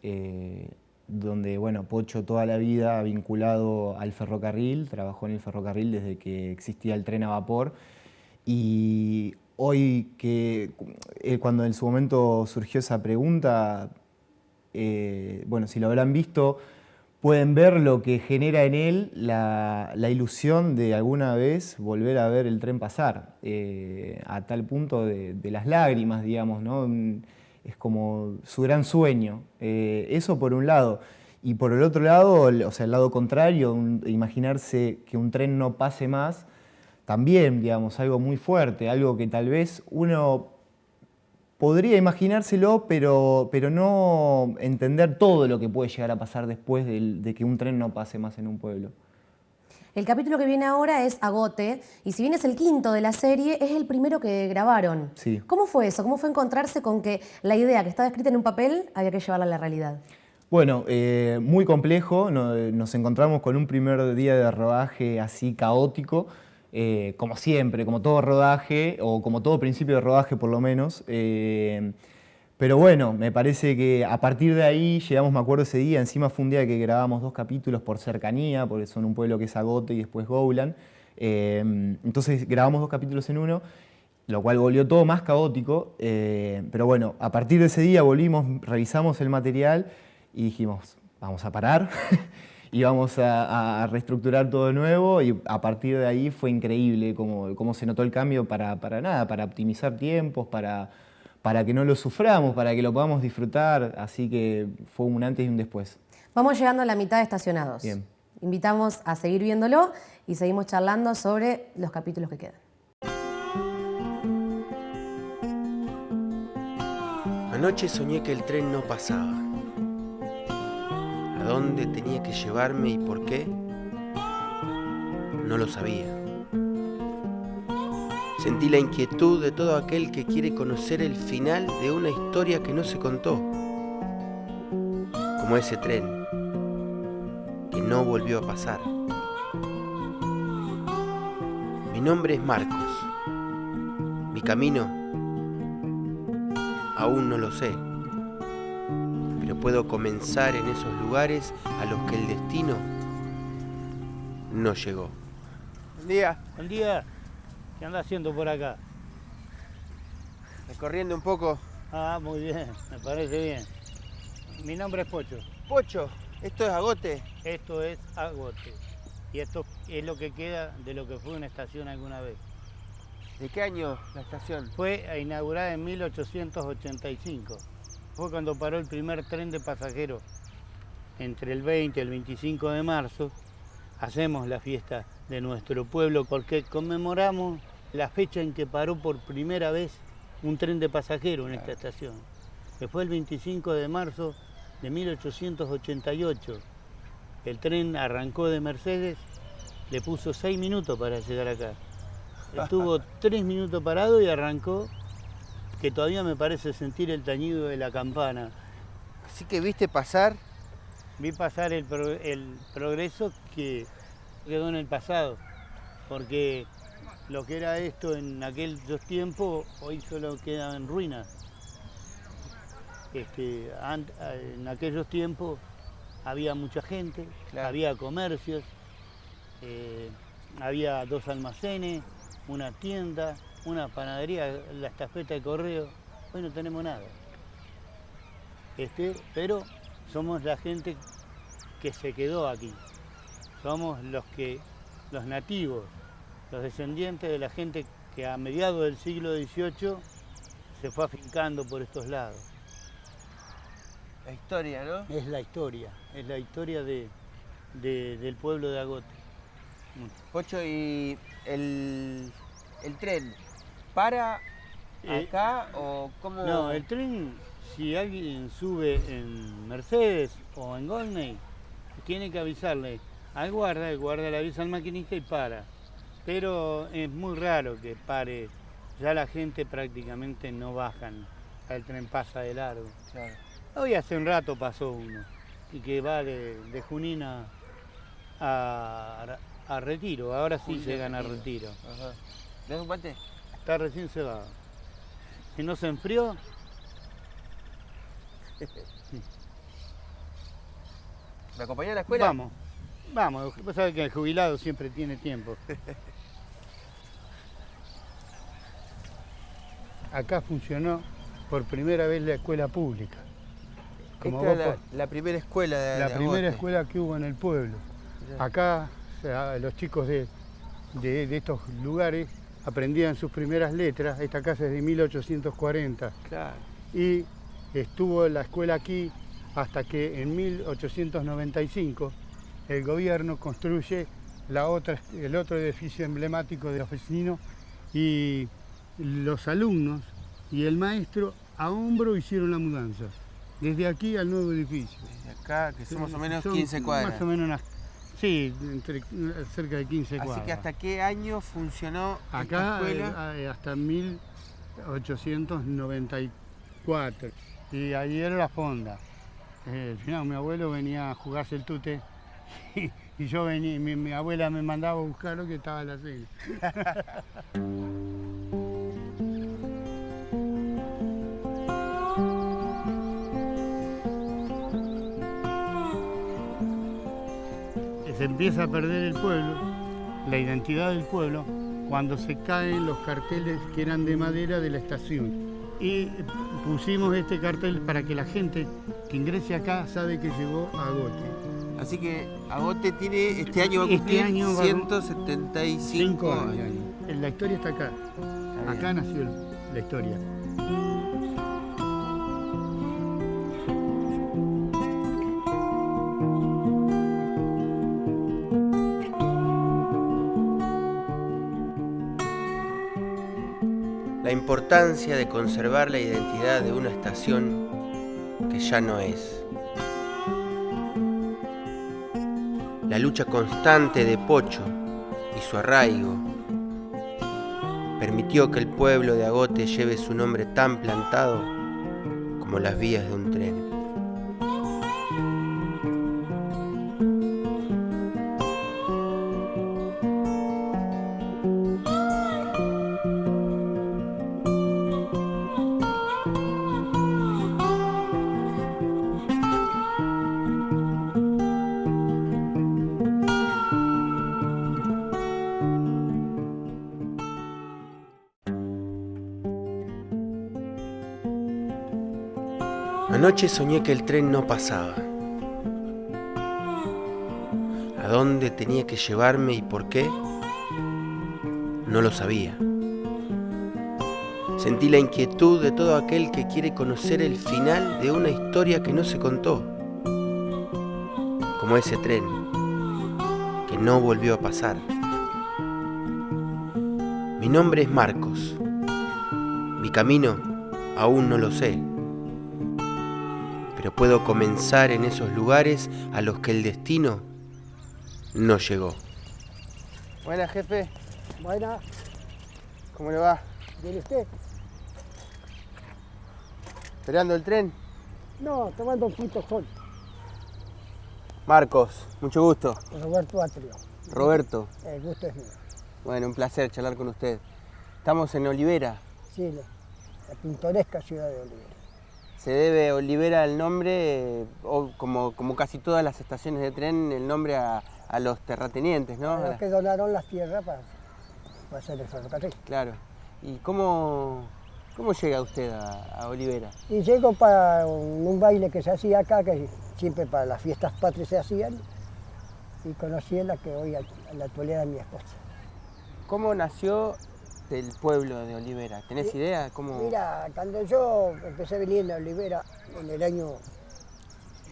donde, bueno, Pocho toda la vida vinculado al ferrocarril, trabajó en el ferrocarril desde que existía el tren a vapor, y hoy cuando en su momento surgió esa pregunta, bueno, si lo habrán visto, pueden ver lo que genera en él la ilusión de alguna vez volver a ver el tren pasar, a tal punto de las lágrimas, digamos, ¿no? Es como su gran sueño. Eso por un lado. Y por el otro lado, o sea, el lado contrario, imaginarse que un tren no pase más, también, digamos, algo muy fuerte, algo que tal vez uno podría imaginárselo, pero no entender todo lo que puede llegar a pasar después de que un tren no pase más en un pueblo. El capítulo que viene ahora es Agote, y si bien es el quinto de la serie, es el primero que grabaron. Sí. ¿Cómo fue eso? ¿Cómo fue encontrarse con que la idea que estaba escrita en un papel había que llevarla a la realidad? Bueno, muy complejo. Nos encontramos con un primer día de rodaje así caótico, como siempre, como todo rodaje, o como todo principio de rodaje por lo menos. Pero bueno, me parece que a partir de ahí llegamos, me acuerdo ese día, encima fue un día que grabamos 2 capítulos por cercanía, porque son un pueblo que es Agote y después Gowland. Entonces grabamos 2 capítulos en uno, lo cual volvió todo más caótico. Pero bueno, a partir de ese día volvimos, revisamos el material y dijimos, vamos a parar y vamos a reestructurar todo de nuevo, y a partir de ahí fue increíble cómo se notó el cambio para optimizar tiempos, para que no lo suframos, para que lo podamos disfrutar, así que fue un antes y un después. Vamos llegando a la mitad de Estacionados. Bien. Invitamos a seguir viéndolo y seguimos charlando sobre los capítulos que quedan. Anoche soñé que el tren no pasaba. ¿A dónde tenía que llevarme y por qué? No lo sabía. Sentí la inquietud de todo aquel que quiere conocer el final de una historia que no se contó. Como ese tren que no volvió a pasar. Mi nombre es Marcos. Mi camino aún no lo sé. Pero puedo comenzar en esos lugares a los que el destino no llegó. Buen día. Buen día. ¿Qué anda haciendo por acá? Recorriendo un poco. Ah, muy bien, me parece bien. Mi nombre es Pocho. Pocho, ¿esto es Agote? Esto es Agote. Y esto es lo que queda de lo que fue una estación alguna vez. ¿De qué año la estación? Fue inaugurada en 1885. Fue cuando paró el primer tren de pasajeros. Entre el 20 y el 25 de marzo hacemos la fiesta de nuestro pueblo porque conmemoramos la fecha en que paró por primera vez un tren de pasajeros en esta estación, que fue el 25 de marzo de 1888. El tren arrancó de Mercedes, le puso 6 minutos para llegar acá. Estuvo 3 minutos parado y arrancó, que todavía me parece sentir el tañido de la campana. Así que viste pasar. Vi pasar el progreso que quedó en el pasado, porque lo que era esto en aquellos tiempos, hoy solo queda en ruinas. En aquellos tiempos había mucha gente, Claro. había comercios, había 2 almacenes, una tienda, una panadería, la estafeta de correo. Hoy no tenemos nada. Pero somos la gente que se quedó aquí. Somos los nativos, los descendientes de la gente que a mediados del siglo XVIII se fue afincando por estos lados. La historia, ¿no? Es la historia del pueblo de Agote. Pocho, ¿y el tren para acá o cómo? No, el tren, si alguien sube en Mercedes o en Goldney, tiene que avisarle al guarda, el guarda le avisa al maquinista y para. Pero es muy raro que pare, ya la gente prácticamente no bajan, el tren pasa de largo. Claro. Hoy hace un rato pasó uno, y que va de Junín a Retiro, ahora sí Junín llegan a Retiro. Retiro. Ajá. ¿Le das un mate? Está recién cebado. Si no se enfrió, ¿Me acompañás a la escuela? vamos, vos sabés que el jubilado siempre tiene tiempo. Acá funcionó por primera vez la escuela pública. Esta es la primera escuela de La primera Agote. escuela que hubo en el pueblo. Acá los chicos de estos lugares aprendían sus primeras letras. Esta casa es de 1840. Claro. Y estuvo la escuela aquí hasta que en 1895 el gobierno construye el otro edificio emblemático de los vecinos, y los alumnos y el maestro a hombro hicieron la mudanza, desde aquí al nuevo edificio. Desde acá, que son más o menos Son 15 cuadras. Más o menos cerca de 15 cuadras. Así que ¿hasta qué año funcionó esta Acá escuela? hasta 1894. Y ahí era la fonda. Al final mi abuelo venía a jugarse el tute y yo venía, mi abuela me mandaba a buscarlo, que estaba en la cena. Se empieza a perder el pueblo, la identidad del pueblo, cuando se caen los carteles que eran de madera de la estación. Y pusimos este cartel para que la gente que ingrese acá sabe que llegó a Agote. Así que Agote tiene, este año va a cumplir 175 años. La historia está acá. Acá nació la historia. La importancia de conservar la identidad de una estación que ya no es. La lucha constante de Pocho y su arraigo permitió que el pueblo de Agote lleve su nombre tan plantado como las vías de un tren. Anoche soñé que el tren no pasaba. ¿A dónde tenía que llevarme y por qué? No lo sabía. Sentí la inquietud de todo aquel que quiere conocer el final de una historia que no se contó. Como ese tren que no volvió a pasar. Mi nombre es Marcos. Mi camino aún no lo sé. Pero puedo comenzar en esos lugares a los que el destino no llegó. Buenas, jefe. Buenas. ¿Cómo le va? ¿Viene usted? ¿Esperando el tren? No, tomando un poquito sol. Marcos, mucho gusto. Roberto Atrio. Roberto. El gusto es mío. Bueno, un placer charlar con usted. Estamos en Olivera. Sí, la pintoresca ciudad de Olivera. Se debe Olivera el nombre, como casi todas las estaciones de tren, el nombre a los terratenientes, ¿no? A los que donaron las tierras para hacer el ferrocarril. Claro. ¿Y cómo llega usted a Olivera? Y llego para un baile que se hacía acá, que siempre para las fiestas patrias se hacían, y conocí a la que hoy en la actualidad es mi esposa. ¿Cómo nació el pueblo de Olivera? ¿Tenés idea? ¿Cómo? Mira, cuando yo empecé a venir a Olivera en el año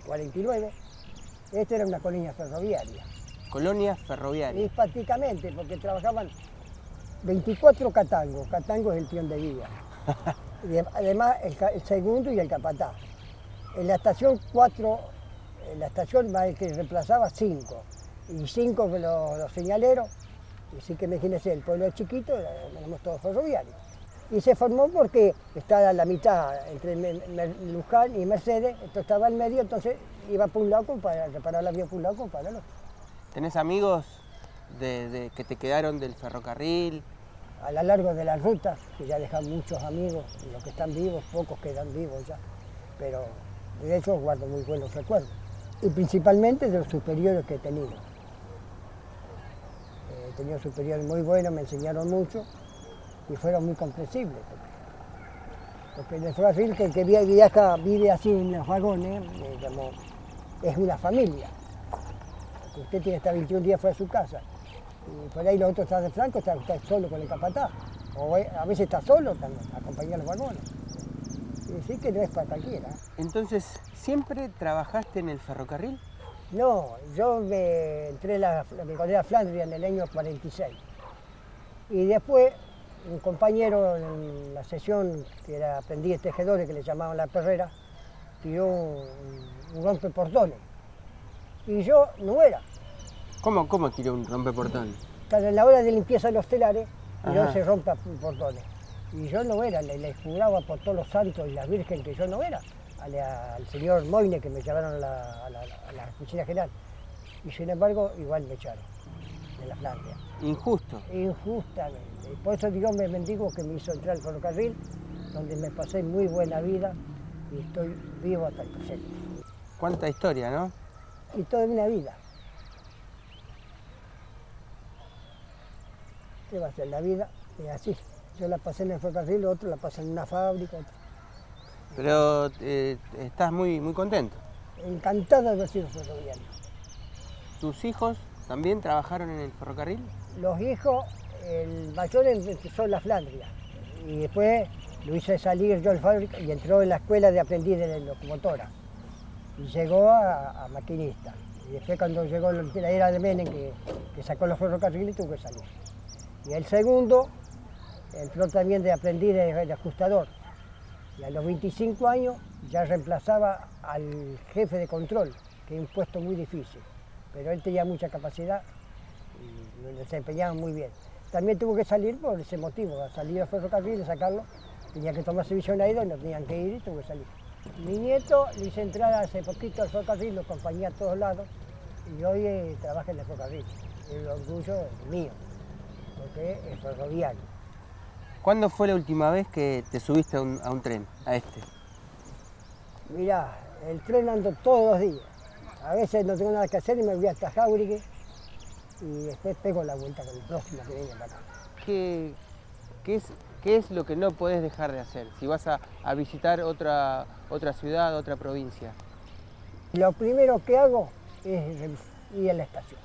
49, esta era una colonia ferroviaria. ¿Colonia ferroviaria? Y prácticamente, porque trabajaban 24 catangos. Catango es el peón de guía. Y además el segundo y el capataz. En la estación 4, en la estación más el que reemplazaba 5. Y 5 los señaleros. Y así que imagínense, el pueblo es chiquito, éramos todos ferroviarios. Y se formó porque estaba a la mitad entre Luján y Mercedes, esto estaba en medio, entonces iba para un lado para reparar la vía por un lado para el otro. ¿Tenés amigos que te quedaron del ferrocarril? A lo largo de la ruta, que ya dejan muchos amigos, los que están vivos, pocos quedan vivos ya, pero de hecho guardo muy buenos recuerdos. Y principalmente de los superiores que he tenido. He tenido superiores muy buenos, me enseñaron mucho y fueron muy comprensibles. Porque en el ferrocarril, que el que viaja, vive así en los vagones, es una familia. Porque usted tiene que estar 21 días fuera de su casa. Y por ahí los otros están de franco, está solo con el capataz. O a veces está solo, acompañando los vagones. Y decir que no es para cualquiera. Entonces, ¿siempre trabajaste en el ferrocarril? No, yo me entré en la Flandria en el año 46. Y después, un compañero en la sesión, que era aprendiz de tejedores, que le llamaban la perrera, tiró un rompeportones. Y yo no era. ¿Cómo tiró un rompeportones? En la hora de limpieza de los telares, tiró ese rompeportones. Y yo no era, le juraba por todos los santos y la Virgen que yo no era. Al señor Moine, que me llevaron a la oficina general. Y sin embargo, igual me echaron de la Flandria. ¿Injusto? Injustamente. Por eso Dios me bendigo que me hizo entrar al ferrocarril, donde me pasé muy buena vida y estoy vivo hasta el presente. Cuánta historia, ¿no? Y toda una vida. ¿Qué va a ser? La vida es así. Yo la pasé en el ferrocarril, otro la pasé en una fábrica. Pero estás muy contento. Encantado de haber sido ferroviario. ¿Tus hijos también trabajaron en el ferrocarril? Los hijos, el mayor empezó en la Flandria y después lo hice salir yo al fábrica y entró en la escuela de aprendiz de locomotora y llegó a maquinista. Y después cuando llegó la era de Menem, que sacó los ferrocarriles, tuvo que salir. Y el segundo entró también de aprendiz de ajustador. Y a los 25 años ya reemplazaba al jefe de control, que es un puesto muy difícil. Pero él tenía mucha capacidad y lo desempeñaba muy bien. También tuvo que salir por ese motivo, a salir al ferrocarril, a sacarlo. Tenía que tomar servicio en Aido y no tenían que ir y tuvo que salir. Mi nieto le hice entrar hace poquito al ferrocarril, lo acompañé a todos lados y hoy trabaja en el ferrocarril. El orgullo mío, porque es ferroviario. ¿Cuándo fue la última vez que te subiste a un tren, a este? Mirá, el tren ando todos los días. A veces no tengo nada que hacer y me voy hasta Jáurique y después pego la vuelta con el próximo que viene para acá. ¿Qué es lo que no podés dejar de hacer si vas a visitar otra ciudad, otra provincia? Lo primero que hago es ir a la estación.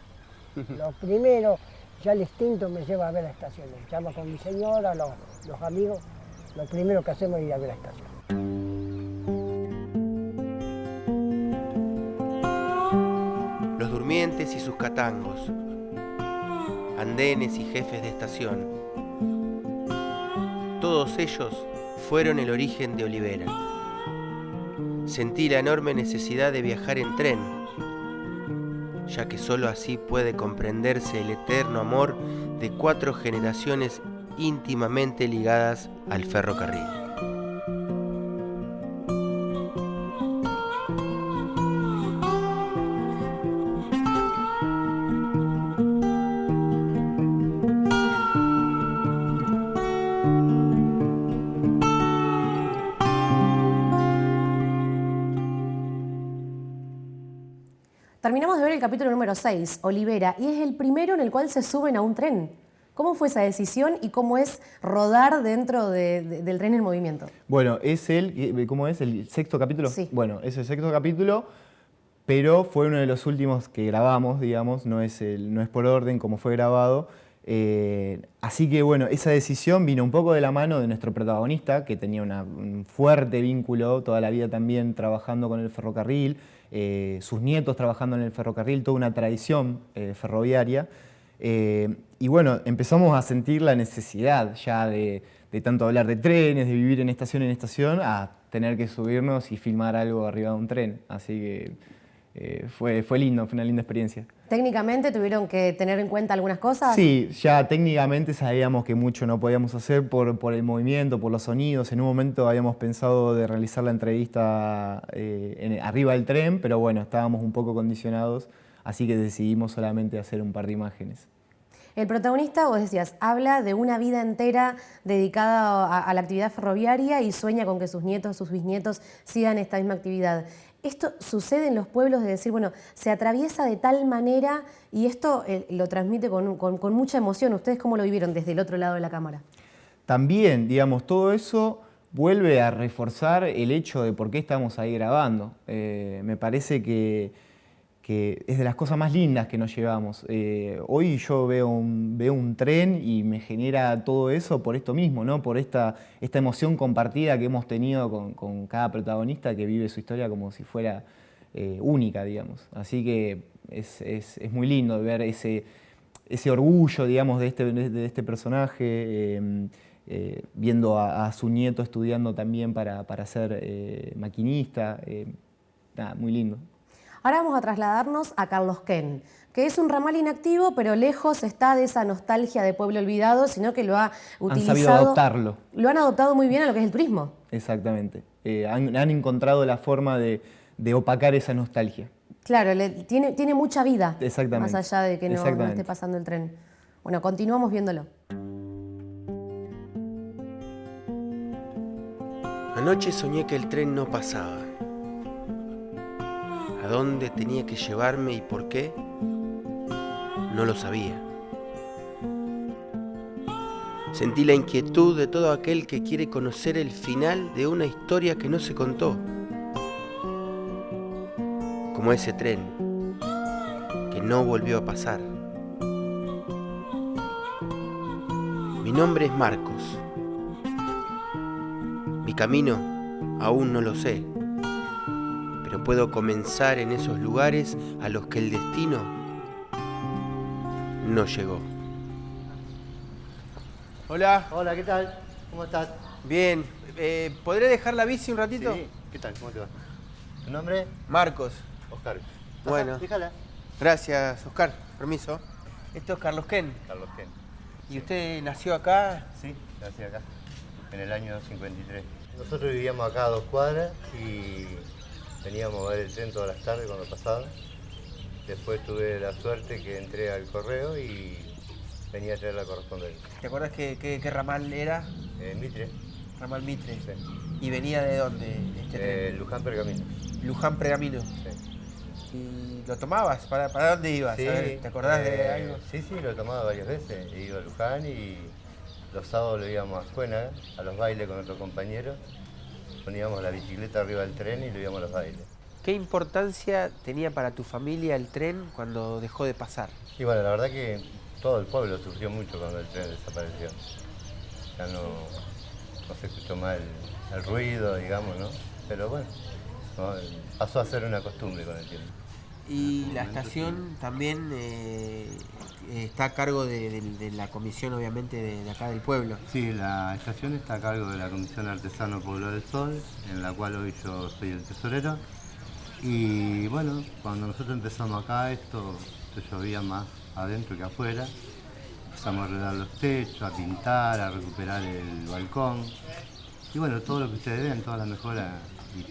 Lo primero, ya el instinto me lleva a ver la estación. Llamo con mi señora, los amigos, lo primero que hacemos es ir a ver la estación. Los durmientes y sus catangos, andenes y jefes de estación, todos ellos fueron el origen de Olivera. Sentí la enorme necesidad de viajar en tren, ya que sólo así puede comprenderse el eterno amor de 4 generaciones íntimamente ligadas al ferrocarril. Terminamos de ver el capítulo número 6, Olivera, y es el primero en el cual se suben a un tren. ¿Cómo fue esa decisión y cómo es rodar dentro del tren en movimiento? Bueno, es ¿cómo es? ¿El sexto capítulo? Sí. Bueno, es el sexto capítulo, pero fue uno de los últimos que grabamos, digamos, no es por orden como fue grabado. Así que bueno, esa decisión vino un poco de la mano de nuestro protagonista, que tenía un fuerte vínculo toda la vida también trabajando con el ferrocarril, sus nietos trabajando en el ferrocarril, toda una tradición ferroviaria. Y bueno, empezamos a sentir la necesidad ya de tanto hablar de trenes, de vivir en estación, a tener que subirnos y filmar algo arriba de un tren. Así que fue lindo, fue una linda experiencia. ¿Técnicamente tuvieron que tener en cuenta algunas cosas? Sí, ya técnicamente sabíamos que mucho no podíamos hacer por el movimiento, por los sonidos. En un momento habíamos pensado de realizar la entrevista arriba del tren, pero bueno, estábamos un poco condicionados, así que decidimos solamente hacer un par de imágenes. El protagonista, vos decías, habla de una vida entera dedicada a la actividad ferroviaria y sueña con que sus nietos, sus bisnietos sigan esta misma actividad. Esto sucede en los pueblos de decir, bueno, se atraviesa de tal manera y esto lo transmite con mucha emoción. ¿Ustedes cómo lo vivieron desde el otro lado de la cámara? También, digamos, todo eso vuelve a reforzar el hecho de por qué estamos ahí grabando. Me parece que es de las cosas más lindas que nos llevamos. Hoy yo veo un tren y me genera todo eso por esto mismo, ¿no? Por esta emoción compartida que hemos tenido con cada protagonista que vive su historia como si fuera única, digamos. Así que es muy lindo ver ese orgullo, digamos, de este personaje, viendo a su nieto estudiando también para ser maquinista. Nada, muy lindo. Ahora vamos a trasladarnos a Carlos Ken, que es un ramal inactivo, pero lejos está de esa nostalgia de pueblo olvidado, sino que lo ha utilizado. Han sabido adoptarlo. Lo han adoptado muy bien a lo que es el turismo. Exactamente. Han encontrado la forma de opacar esa nostalgia. Claro, tiene mucha vida. Exactamente. Más allá de que no esté pasando el tren. Bueno, continuamos viéndolo. Anoche soñé que el tren no pasaba. ¿A dónde tenía que llevarme y por qué? No lo sabía. Sentí la inquietud de todo aquel que quiere conocer el final de una historia que no se contó. Como ese tren que no volvió a pasar. Mi nombre es Marcos. Mi camino aún no lo sé. Pero puedo comenzar en esos lugares a los que el destino no llegó. Hola. Hola, ¿qué tal? ¿Cómo estás? Bien. ¿Podré dejar la bici un ratito? Sí. ¿Qué tal? ¿Cómo te va? ¿Tu nombre? Marcos. Oscar. Bueno. Déjala. Gracias, Oscar. Permiso. Esto es Carlos Ken. Carlos Ken. ¿Y usted nació acá? Sí, nací acá, en el año 53. Nosotros vivíamos acá a 2 cuadras y veníamos a ver el tren todas las tardes cuando pasaba. Después tuve la suerte que entré al correo y venía a traer la correspondencia. ¿Te acuerdas qué ramal era? Mitre. Ramal Mitre. Sí. ¿Y venía de dónde este tren? Luján Pergamino. Luján Pergamino. Sí. ¿Y lo tomabas? ¿Para dónde ibas? Sí, A ver, ¿te acordás de algo? Sí, lo he tomado varias veces. He ido a Luján y los sábados lo íbamos a Escuena, a los bailes con otros compañeros. Poníamos la bicicleta arriba del tren y lo íbamos a los bailes. ¿Qué importancia tenía para tu familia el tren cuando dejó de pasar? Y bueno, la verdad que todo el pueblo sufrió mucho cuando el tren desapareció. Ya no se escuchó más el ruido, digamos, ¿no? Pero bueno, pasó a ser una costumbre con el tiempo. Y la estación también está a cargo de la comisión, obviamente, de acá del pueblo. Sí, la estación está a cargo de la Comisión Artesano Pueblo del Sol, en la cual hoy yo soy el tesorero. Y bueno, cuando nosotros empezamos acá, esto llovía más adentro que afuera. Empezamos a arreglar los techos, a pintar, a recuperar el balcón. Y bueno, todo lo que ustedes ven, todas las mejoras y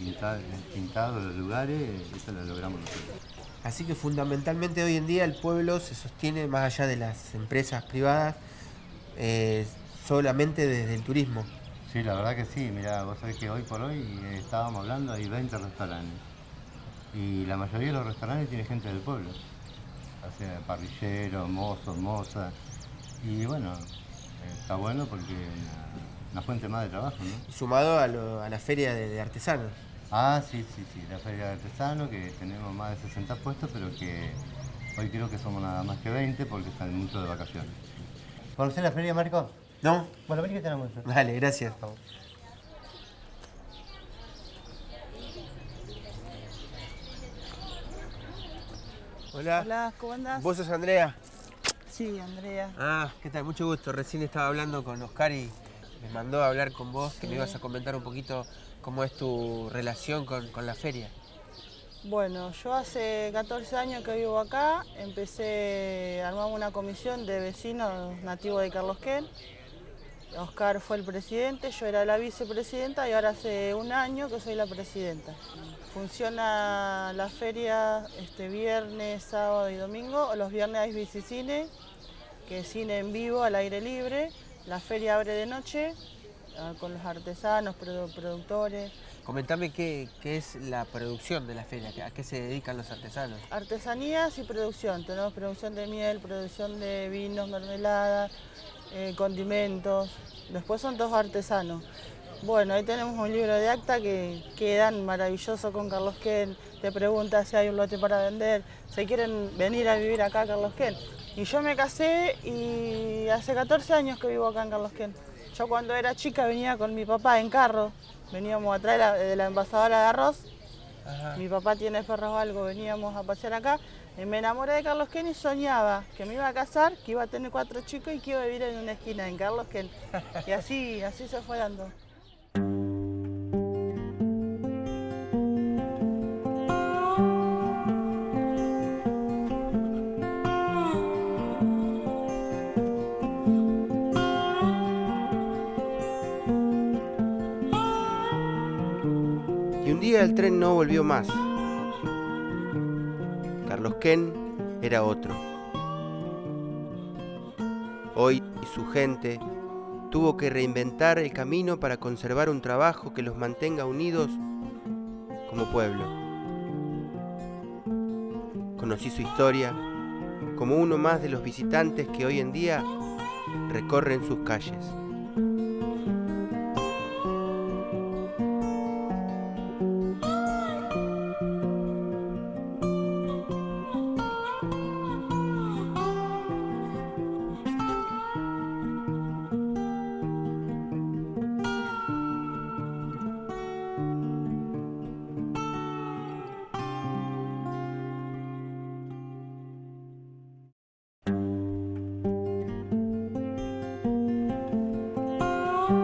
pintado los lugares, eso lo logramos nosotros. Así que fundamentalmente hoy en día el pueblo se sostiene, más allá de las empresas privadas, solamente desde el turismo. Sí, la verdad que sí. Mirá, vos sabés que hoy por hoy estábamos hablando, hay 20 restaurantes. Y la mayoría de los restaurantes tiene gente del pueblo. O sea, parrilleros, mozos, mozas. Y bueno, está bueno porque una fuente más de trabajo, ¿no? Sumado a la feria de artesanos. Ah, sí, la feria de artesanos, que tenemos más de 60 puestos, pero que hoy creo que somos nada más que 20 porque están muchos de vacaciones. ¿Conocés la feria, Marco? No. Bueno, vení que tenemos. Dale, gracias. Hola. Hola, ¿cómo andás? ¿Vos sos Andrea? Sí, Andrea. Ah, ¿qué tal? Mucho gusto. Recién estaba hablando con Oscar y me mandó a hablar con vos, que me ibas a comentar un poquito cómo es tu relación con la feria. Bueno, yo hace 14 años que vivo acá, armamos una comisión de vecinos nativos de Carlos Quén. Oscar fue el presidente, yo era la vicepresidenta y ahora hace un año que soy la presidenta. Funciona la feria viernes, sábado y domingo. Los viernes hay bicicine, que es cine en vivo, al aire libre. La feria abre de noche con los artesanos, productores. Comentame qué es la producción de la feria, a qué se dedican los artesanos. Artesanías y producción. Tenemos producción de miel, producción de vinos, mermeladas, condimentos. Después son todos artesanos. Bueno, ahí tenemos un libro de acta que quedan maravilloso con Carlos Quén. Te pregunta si hay un lote para vender, si quieren venir a vivir acá a Carlos Quén. Y yo me casé y hace 14 años que vivo acá en Carlos Quén. Yo cuando era chica venía con mi papá en carro. Veníamos a traer de la envasadora de arroz. Ajá. Mi papá tiene perros algo, veníamos a pasear acá. Y me enamoré de Carlos Quén y soñaba que me iba a casar, que iba a tener 4 chicos y que iba a vivir en una esquina en Carlos Quén. Y así se fue dando. Y un día el tren no volvió más. Carlos Quén era otro. Hoy su gente tuvo que reinventar el camino para conservar un trabajo que los mantenga unidos como pueblo. Conocí su historia como uno más de los visitantes que hoy en día recorren sus calles.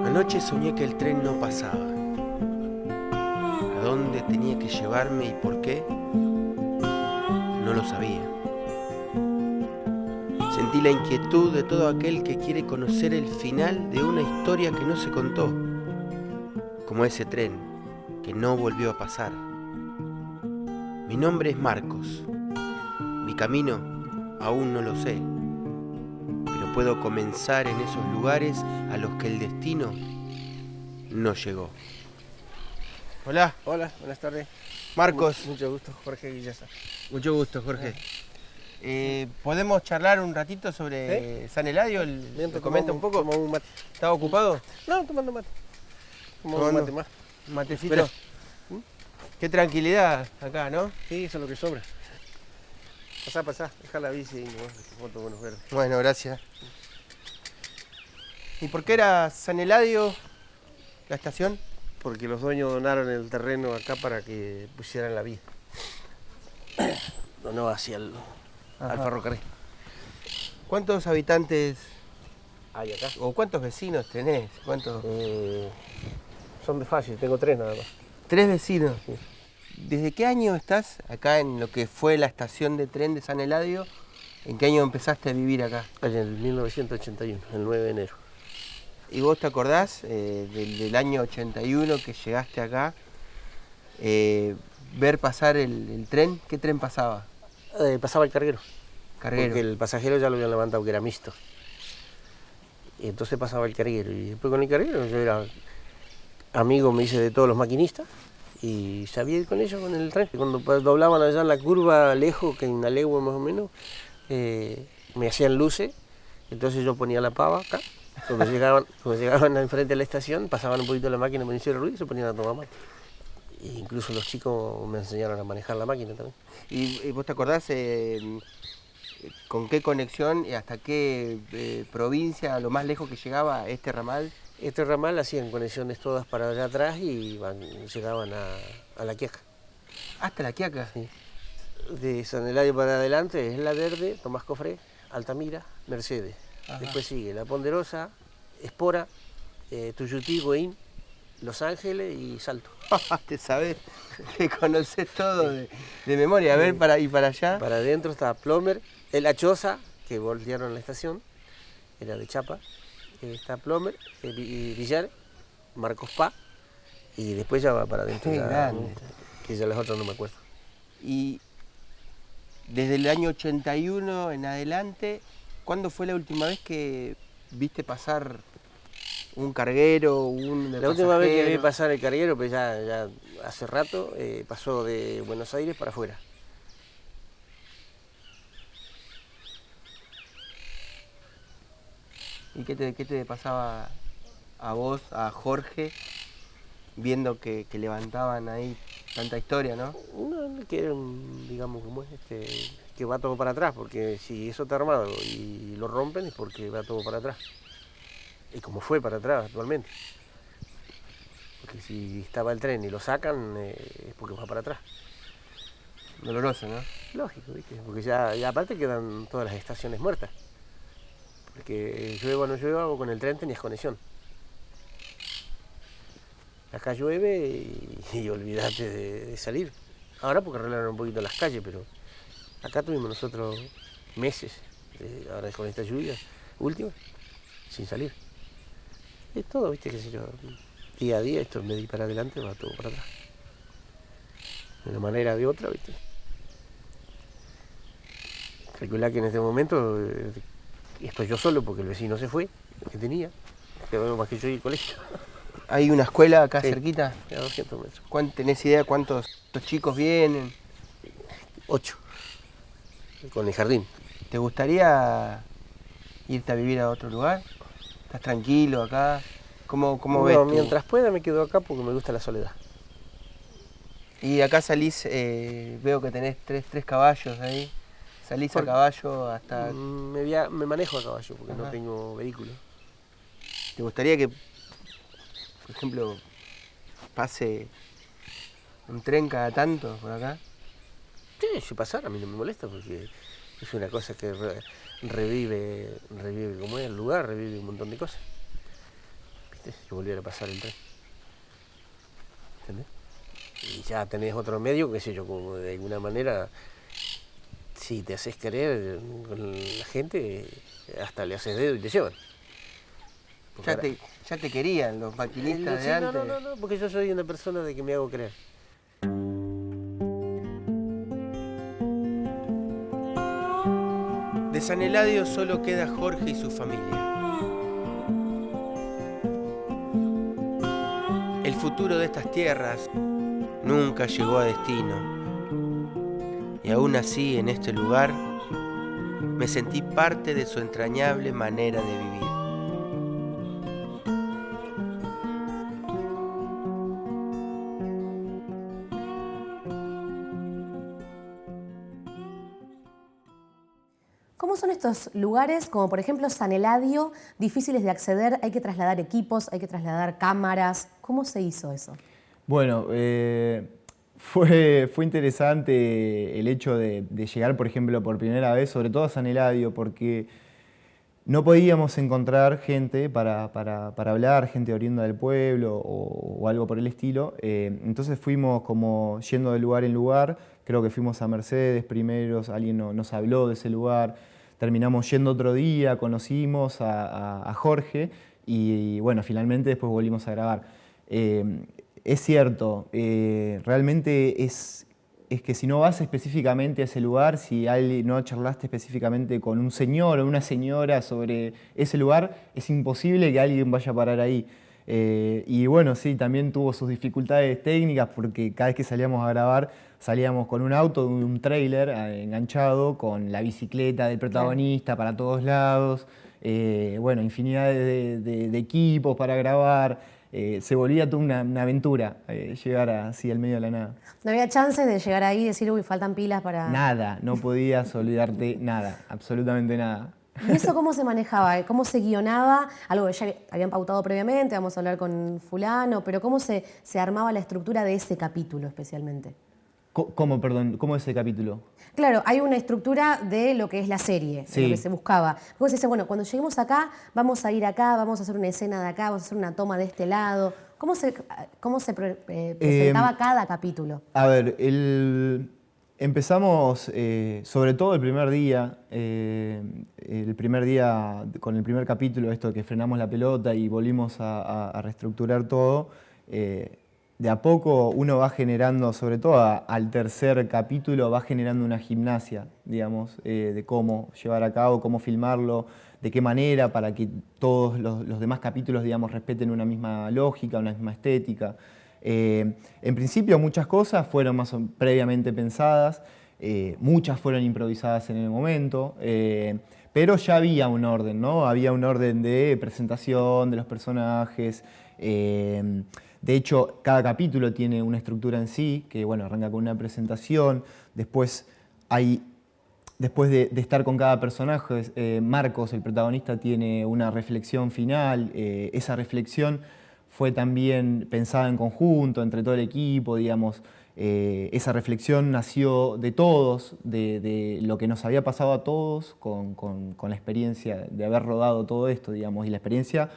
Anoche soñé que el tren no pasaba. ¿A dónde tenía que llevarme y por qué? No lo sabía. Sentí la inquietud de todo aquel que quiere conocer el final de una historia que no se contó, como ese tren que no volvió a pasar. Mi nombre es Marcos. Mi camino aún no lo sé, pero puedo comenzar en esos lugares a los que el destino no llegó. Hola. Hola, buenas tardes. Marcos. Mucho gusto, Jorge Guillaza. Mucho gusto, Jorge. ¿Podemos charlar un ratito sobre San Eladio? ¿Me comenta un poco? Un mate. ¿Estaba ocupado? No, tomando mate. Como un mate más. Un matecito. Qué tranquilidad acá, ¿no? Sí, eso es lo que sobra. Pasá, deja la bici y foto buenos verdes. Bueno, gracias. ¿Y por qué era San Eladio la estación? Porque los dueños donaron el terreno acá para que pusieran la vía. Donó hacia al ferrocarril. ¿Cuántos habitantes hay acá? ¿O cuántos vecinos tenés? ¿Cuántos? Son de fácil, tengo 3 nada más. 3 vecinos. Sí. ¿Desde qué año estás acá en lo que fue la estación de tren de San Eladio? ¿En qué año empezaste a vivir acá? En el 1981, el 9 de enero. ¿Y vos te acordás del año 81 que llegaste acá? Ver pasar el tren. ¿Qué tren pasaba? Pasaba el carguero. Carguero. Porque el pasajero ya lo habían levantado, que era mixto. Y entonces pasaba el carguero. Y después con el carguero yo era amigo, me hice de todos los maquinistas. Y sabía ir con ellos con el tren. Cuando doblaban allá en la curva lejos, que una legua más o menos, me hacían luces, entonces yo ponía la pava acá. Cuando llegaban enfrente de la estación, pasaban un poquito la máquina, me hicieron ruido y se ponían a tomar mate. E incluso los chicos me enseñaron a manejar la máquina también. ¿Y vos te acordás con qué conexión y hasta qué provincia, a lo más lejos que llegaba este ramal? Este ramal hacían conexiones todas para allá atrás y llegaban a La Quiaca. ¿Hasta La Quiaca? Sí. De San Eladio para adelante es La Verde, Tomás Cofré, Altamira, Mercedes. Ajá. Después sigue La Ponderosa, Espora, Tuyutí, Goín, Los Ángeles y Salto. Te sabes, te conoces todo de memoria. A ver, para allá. Para adentro está Plomer, La Choza, que voltearon la estación, era de Chapa. Está Plomer, Villar, Marcos Pá, y después ya va para adentro. Que ya las otras no me acuerdo. Y desde el año 81 en adelante, ¿cuándo fue la última vez que viste pasar un carguero, La última vez que vi pasar el carguero, pues ya hace rato, pasó de Buenos Aires para afuera. ¿Y qué te pasaba a vos, a Jorge, viendo que levantaban ahí tanta historia, no? No, que era digamos, como es, que va todo para atrás, porque si eso está armado y lo rompen es porque va todo para atrás. Y como fue para atrás actualmente. Porque si estaba el tren y lo sacan, es porque va para atrás. Doloroso, ¿no? Lógico, ¿viste? Porque ya aparte quedan todas las estaciones muertas. Porque llueva o no llueva, o con el tren tenías conexión. Acá llueve y olvídate de salir. Ahora porque arreglaron un poquito las calles, pero acá tuvimos nosotros meses, ahora con esta lluvia última, sin salir. Es todo, viste, qué sé yo, día a día, esto en vez de ir para adelante va todo para atrás. De una manera o de otra, viste. Calculá que en este momento estoy yo solo porque el vecino se fue, el que tenía, quedó más que yo y el colegio. ¿Hay una escuela acá cerquita? A 200 metros. ¿Tenés idea cuántos chicos vienen? 8, con el jardín. ¿Te gustaría irte a vivir a otro lugar? ¿Estás tranquilo acá? ¿Cómo ves tú? Mientras pueda me quedo acá porque me gusta la soledad. Y acá salís, veo que tenés tres caballos ahí. ¿Salís a caballo hasta...? Me manejo a caballo porque no tengo vehículo. ¿Te gustaría que, por ejemplo, pase un tren cada tanto por acá? Sí, si pasara a mí no me molesta porque es una cosa que revive como es el lugar, revive un montón de cosas. ¿Viste? Si volviera a pasar el tren. ¿Entendés? Y ya tenés otro medio, qué sé yo, como de alguna manera, si te haces querer con la gente, hasta le haces dedo y te llevan. Ya te querían los maquinistas de antes. No, porque yo soy una persona de que me hago creer. De San Eladio solo queda Jorge y su familia. El futuro de estas tierras nunca llegó a destino. Y aún así, en este lugar, me sentí parte de su entrañable manera de vivir. ¿Cómo son estos lugares, como por ejemplo San Eladio, difíciles de acceder? Hay que trasladar equipos, hay que trasladar cámaras. ¿Cómo se hizo eso? Bueno, fue interesante el hecho de llegar, por ejemplo, por primera vez, sobre todo a San Eladio, porque no podíamos encontrar gente para hablar, gente oriunda del pueblo o algo por el estilo. Entonces fuimos como yendo de lugar en lugar. Creo que fuimos a Mercedes primero, alguien nos habló de ese lugar. Terminamos yendo otro día, conocimos a Jorge y bueno, finalmente después volvimos a grabar. Es cierto, realmente es que si no vas específicamente a ese lugar, si no charlaste específicamente con un señor o una señora sobre ese lugar, es imposible que alguien vaya a parar ahí. Y bueno, sí, también tuvo sus dificultades técnicas porque cada vez que salíamos a grabar, salíamos con un auto, un tráiler enganchado, con la bicicleta del protagonista para todos lados, bueno, infinidad de equipos para grabar. Se volvía toda una aventura llegar así al medio de la nada. No había chances de llegar ahí y decir, uy, faltan pilas para... Nada, no podías olvidarte nada, absolutamente nada. ¿Y eso cómo se manejaba? ¿Cómo se guionaba? Algo que ya habían pautado previamente, vamos a hablar con fulano, pero ¿cómo se armaba la estructura de ese capítulo especialmente? ¿Cómo, perdón? ¿Cómo ese capítulo? Claro, hay una estructura de lo que es la serie, Sí. de lo que se buscaba. Vos decís, bueno, cuando lleguemos acá, vamos a ir acá, vamos a hacer una escena de acá, vamos a hacer una toma de este lado. ¿Cómo se presentaba cada capítulo? A ver, empezamos, sobre todo el primer día con el primer capítulo, esto que frenamos la pelota y volvimos a reestructurar todo. De a poco uno va generando, sobre todo al tercer capítulo, va generando una gimnasia, digamos, de cómo llevar a cabo, cómo filmarlo, de qué manera, para que todos los demás capítulos, digamos, respeten una misma lógica, una misma estética. En principio muchas cosas fueron más previamente pensadas, muchas fueron improvisadas en el momento, pero ya había un orden, ¿no? Había un orden de presentación de los personajes. De hecho, cada capítulo tiene una estructura en sí, que bueno, arranca con una presentación, después de estar con cada personaje, Marcos, el protagonista, tiene una reflexión final. Esa reflexión fue también pensada en conjunto, entre todo el equipo, digamos. Esa reflexión nació de todos, de lo que nos había pasado a todos con la experiencia de haber rodado todo esto, digamos, y la experiencia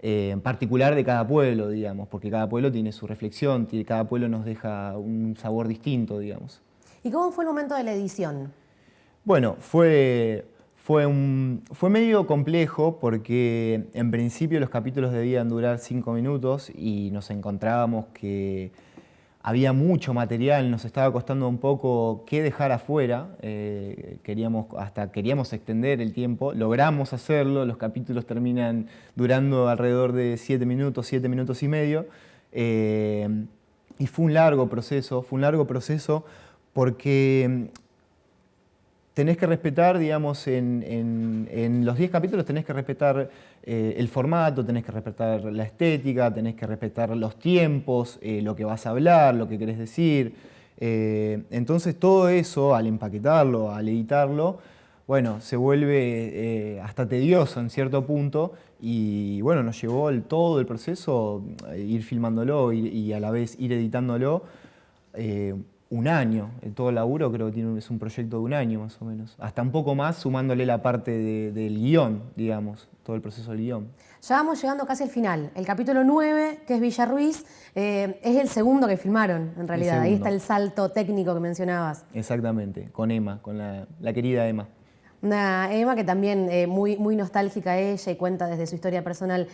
en particular de cada pueblo, digamos, porque cada pueblo tiene su reflexión, cada pueblo nos deja un sabor distinto, digamos. ¿Y cómo fue el momento de la edición? Bueno, fue medio complejo porque en principio los capítulos debían durar 5 minutos y nos encontrábamos que había mucho material, nos estaba costando un poco qué dejar afuera, queríamos extender el tiempo, logramos hacerlo, los capítulos terminan durando alrededor de 7 minutos y medio, y fue un largo proceso porque tenés que respetar, digamos, en los 10 capítulos tenés que respetar el formato, tenés que respetar la estética, tenés que respetar los tiempos, lo que vas a hablar, lo que querés decir. Entonces todo eso, al empaquetarlo, al editarlo, bueno, se vuelve hasta tedioso en cierto punto y bueno, nos llevó todo el proceso, ir filmándolo y a la vez ir editándolo. Un año, todo el laburo creo que es un proyecto de un año más o menos. Hasta un poco más sumándole la parte del guión, digamos, todo el proceso del guión. Ya vamos llegando casi al final. El capítulo 9, que es Villa Ruiz, es el segundo que filmaron, en realidad. Ahí está el salto técnico que mencionabas. Exactamente, con Emma, con la querida Emma. Una Emma que también muy nostálgica ella y cuenta desde su historia personal.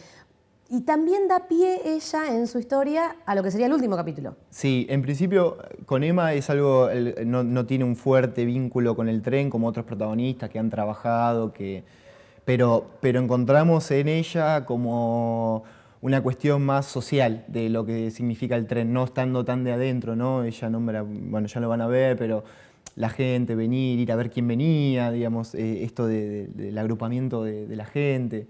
Y también da pie ella en su historia a lo que sería el último capítulo. Sí, en principio con Emma es algo, no tiene un fuerte vínculo con el tren como otros protagonistas que han trabajado, pero encontramos en ella como una cuestión más social de lo que significa el tren, no estando tan de adentro, ¿no? Ella nombra, bueno, ya lo van a ver, pero la gente, venir, ir a ver quién venía, digamos, esto del agrupamiento de la gente.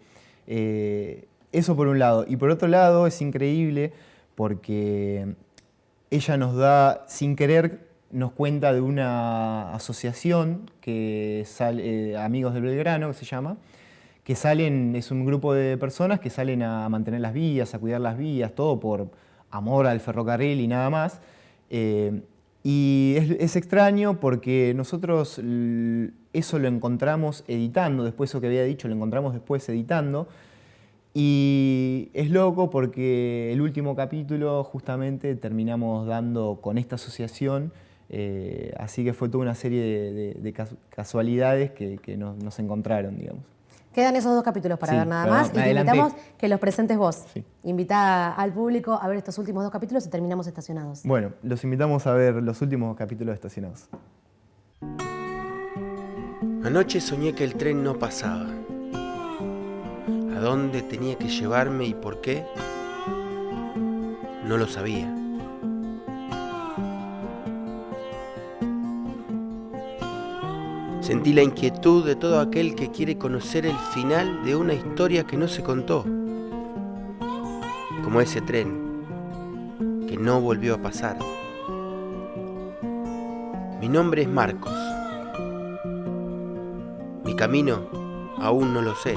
Eso por un lado. Y por otro lado es increíble porque ella nos da, sin querer, nos cuenta de una asociación que sale, Amigos del Belgrano, que se llama, que salen, es un grupo de personas que salen a mantener las vías, a cuidar las vías, todo por amor al ferrocarril y nada más. Y es extraño porque nosotros eso lo encontramos editando, después eso que había dicho lo encontramos después editando. Y es loco porque el último capítulo justamente terminamos dando con esta asociación, así que fue toda una serie de casualidades que nos encontraron, digamos. Quedan esos 2 capítulos para ver nada más y te invitamos que los presentes vos. Sí. Invita al público a ver estos últimos 2 capítulos y terminamos Estacionados. Bueno, los invitamos a ver los últimos capítulos de Estacionados. Anoche soñé que el tren no pasaba. ¿A dónde tenía que llevarme y por qué? no lo sabía. Sentí la inquietud de todo aquel que quiere conocer el final de una historia que no se contó, como ese tren que no volvió a pasar. Mi nombre es Marcos. Mi camino aún no lo sé,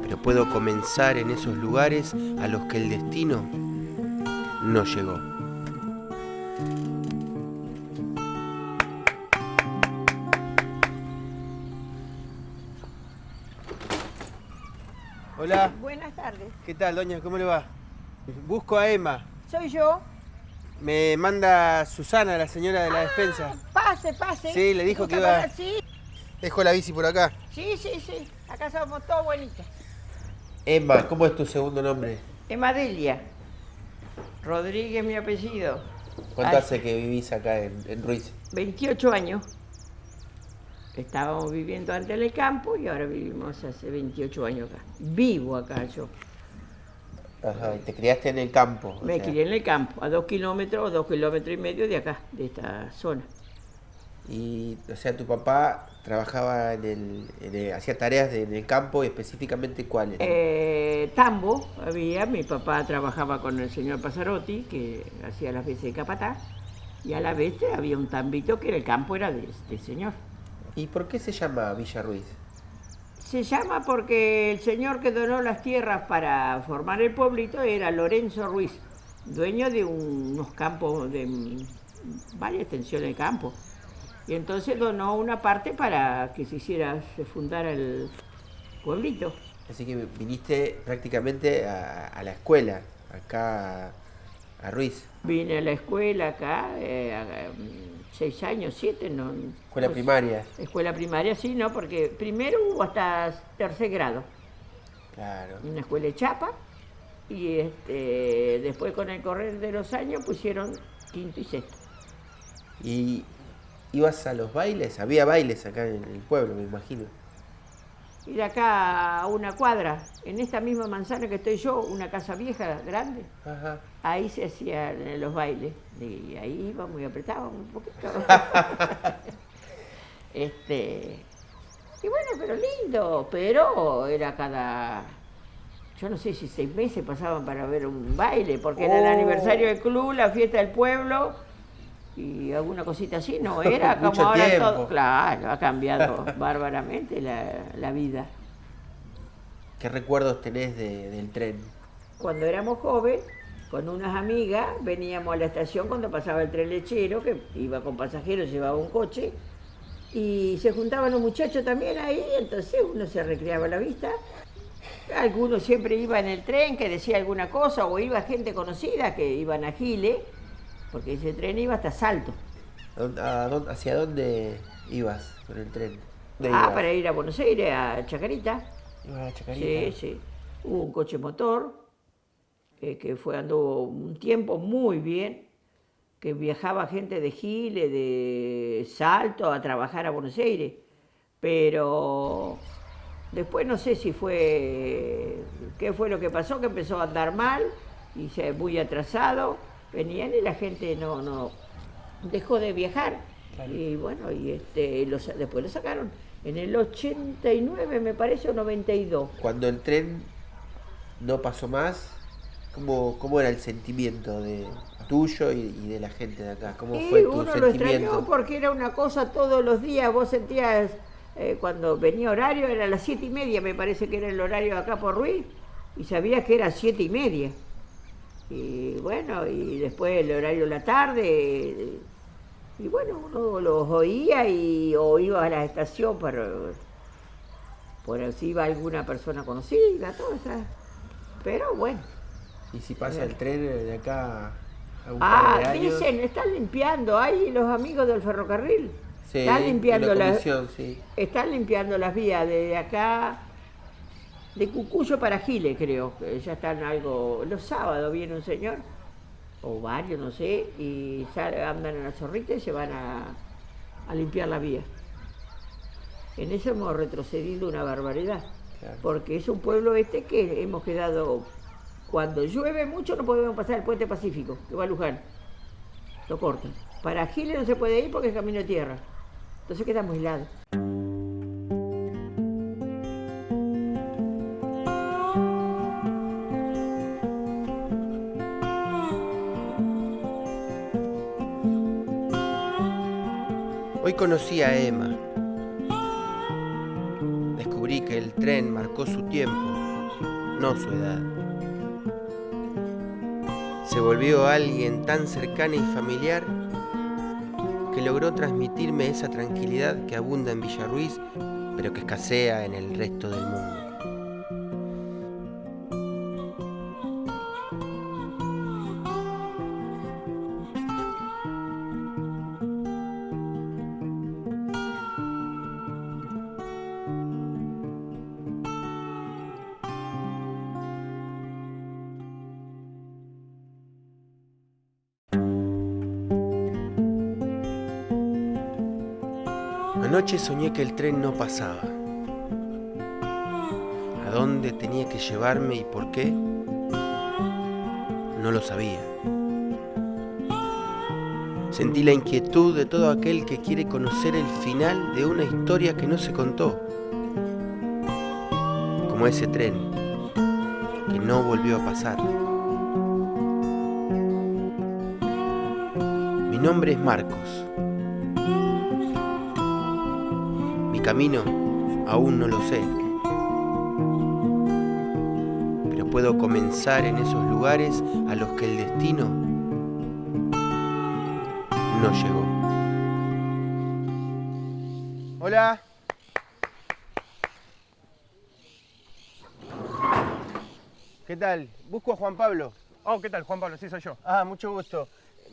pero puedo comenzar en esos lugares a los que el destino no llegó. Hola. Buenas tardes. ¿Qué tal, doña? ¿Cómo le va? Busco a Emma. Soy yo. Me manda Susana, la señora de la despensa. Pase, pase. Sí, le dijo que iba... Para... Sí. Dejo la bici por acá. Sí. Acá somos todos buenitos. Emma, ¿cómo es tu segundo nombre? Emadelia. Rodríguez, mi apellido. ¿Cuánto hace que vivís acá en Ruiz? 28 años. Estábamos viviendo antes en el campo y ahora vivimos hace 28 años acá. Vivo acá yo. Ajá, y te criaste en el campo. Me crié en el campo, a 2 kilómetros, 2 kilómetros y medio de acá, de esta zona. Y, o sea, tu papá trabajaba hacía tareas en el campo, y específicamente ¿cuáles? Tambo había, mi papá trabajaba con el señor Pasarotti, que hacía las veces de capataz, y a la vez había un tambito que el campo era de este señor. ¿Y por qué se llama Villa Ruiz? Se llama porque el señor que donó las tierras para formar el pueblito era Lorenzo Ruiz, dueño de unos campos, de varias extensiones de campo. Y entonces donó una parte para que se fundara el pueblito. Así que viniste prácticamente a la escuela, acá a Ruiz. Vine a la escuela acá, 6 años, 7, no. ¿Escuela primaria? Escuela primaria, sí, no, porque primero hubo hasta 3er grado. Claro. Una escuela de chapa, y después con el correr de los años pusieron 5º y 6º. ¿Y ibas a los bailes? Había bailes acá en el pueblo, me imagino. Y de acá a una cuadra, en esta misma manzana que estoy yo, una casa vieja, grande, ajá, ahí se hacían los bailes. Y ahí íbamos y apretábamos un poquito. Y bueno, pero lindo, pero era yo no sé si 6 meses pasaban para ver un baile, porque era el aniversario del club, la fiesta del pueblo, y alguna cosita así, no era como mucho ahora tiempo. todo. Claro, ha cambiado bárbaramente la vida. ¿Qué recuerdos tenés del tren? Cuando éramos jóvenes, con unas amigas, veníamos a la estación cuando pasaba el tren lechero, que iba con pasajeros, llevaba un coche, y se juntaban los muchachos también ahí, entonces uno se recreaba la vista. Algunos siempre iban en el tren, que decía alguna cosa, o iba gente conocida que iban a Giles, porque ese tren iba hasta Salto. ¿Hacia dónde ibas con el tren? ¿Ibas? Para ir a Buenos Aires, a Chacarita. ¿Ibas a Chacarita? Sí. Hubo un coche motor, que anduvo un tiempo muy bien, que viajaba gente de Giles, de Salto, a trabajar a Buenos Aires. Pero después no sé si qué fue lo que pasó, que empezó a andar mal, y muy atrasado. Venían y la gente no dejó de viajar. Claro. Y bueno, después lo sacaron en el 89, me parece, o 92. Cuando el tren no pasó más, ¿cómo era el sentimiento tuyo y de la gente de acá? ¿Cómo fue tu uno sentimiento? Lo extrañó porque era una cosa todos los días. Vos sentías, cuando venía horario, era a las 7:30, me parece que era el horario acá por Ruiz, y sabías que era 7:30. Y bueno, y después el horario de la tarde, y bueno, uno los oía o iba a la estación por si iba alguna persona conocida, todo eso. Pero bueno. ¿Y si pasa el tren de acá a un par de años? Dicen, están limpiando, ahí los amigos del ferrocarril. Sí, están limpiando sí. Están limpiando las vías de acá, de Cucuyo para Giles, creo, que ya están los sábados viene un señor, o varios, no sé, y andan en la zorrita y se van a limpiar la vía. En eso hemos retrocedido una barbaridad, claro, porque es un pueblo que hemos quedado Cuando llueve mucho no podemos pasar el puente Pacífico, que va a Luján. Lo cortan. Para Giles no se puede ir porque es camino de tierra. Entonces quedamos aislados. Hoy conocí a Emma. Descubrí que el tren marcó su tiempo, no su edad. Se volvió alguien tan cercana y familiar que logró transmitirme esa tranquilidad que abunda en Villa Ruiz, pero que escasea en el resto del mundo. Anoche soñé que el tren no pasaba. ¿A dónde tenía que llevarme y por qué? No lo sabía. Sentí la inquietud de todo aquel que quiere conocer el final de una historia que no se contó. Como ese tren que no volvió a pasar. Mi nombre es Marcos. Camino aún no lo sé, pero puedo comenzar en esos lugares a los que el destino no llegó. Hola. ¿Qué tal? Busco a Juan Pablo. Oh, ¿qué tal? Juan Pablo, sí, soy yo. Ah, mucho gusto.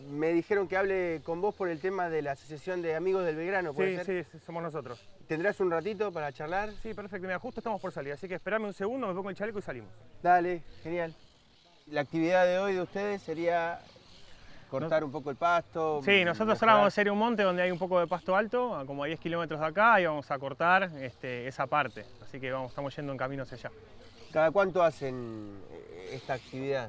Me dijeron que hable con vos por el tema de la Asociación de Amigos del Belgrano, ¿puede ser? Sí, somos nosotros. ¿Tendrás un ratito para charlar? Sí, perfecto. Mira, justo estamos por salir, así que esperame un segundo, me pongo el chaleco y salimos. Dale, genial. La actividad de hoy de ustedes sería cortar un poco el pasto. Sí, nosotros ahora vamos a hacer un monte donde hay un poco de pasto alto, como a 10 kilómetros de acá, y vamos a cortar esa parte. Así que estamos yendo en camino hacia allá. ¿Cada cuánto hacen esta actividad?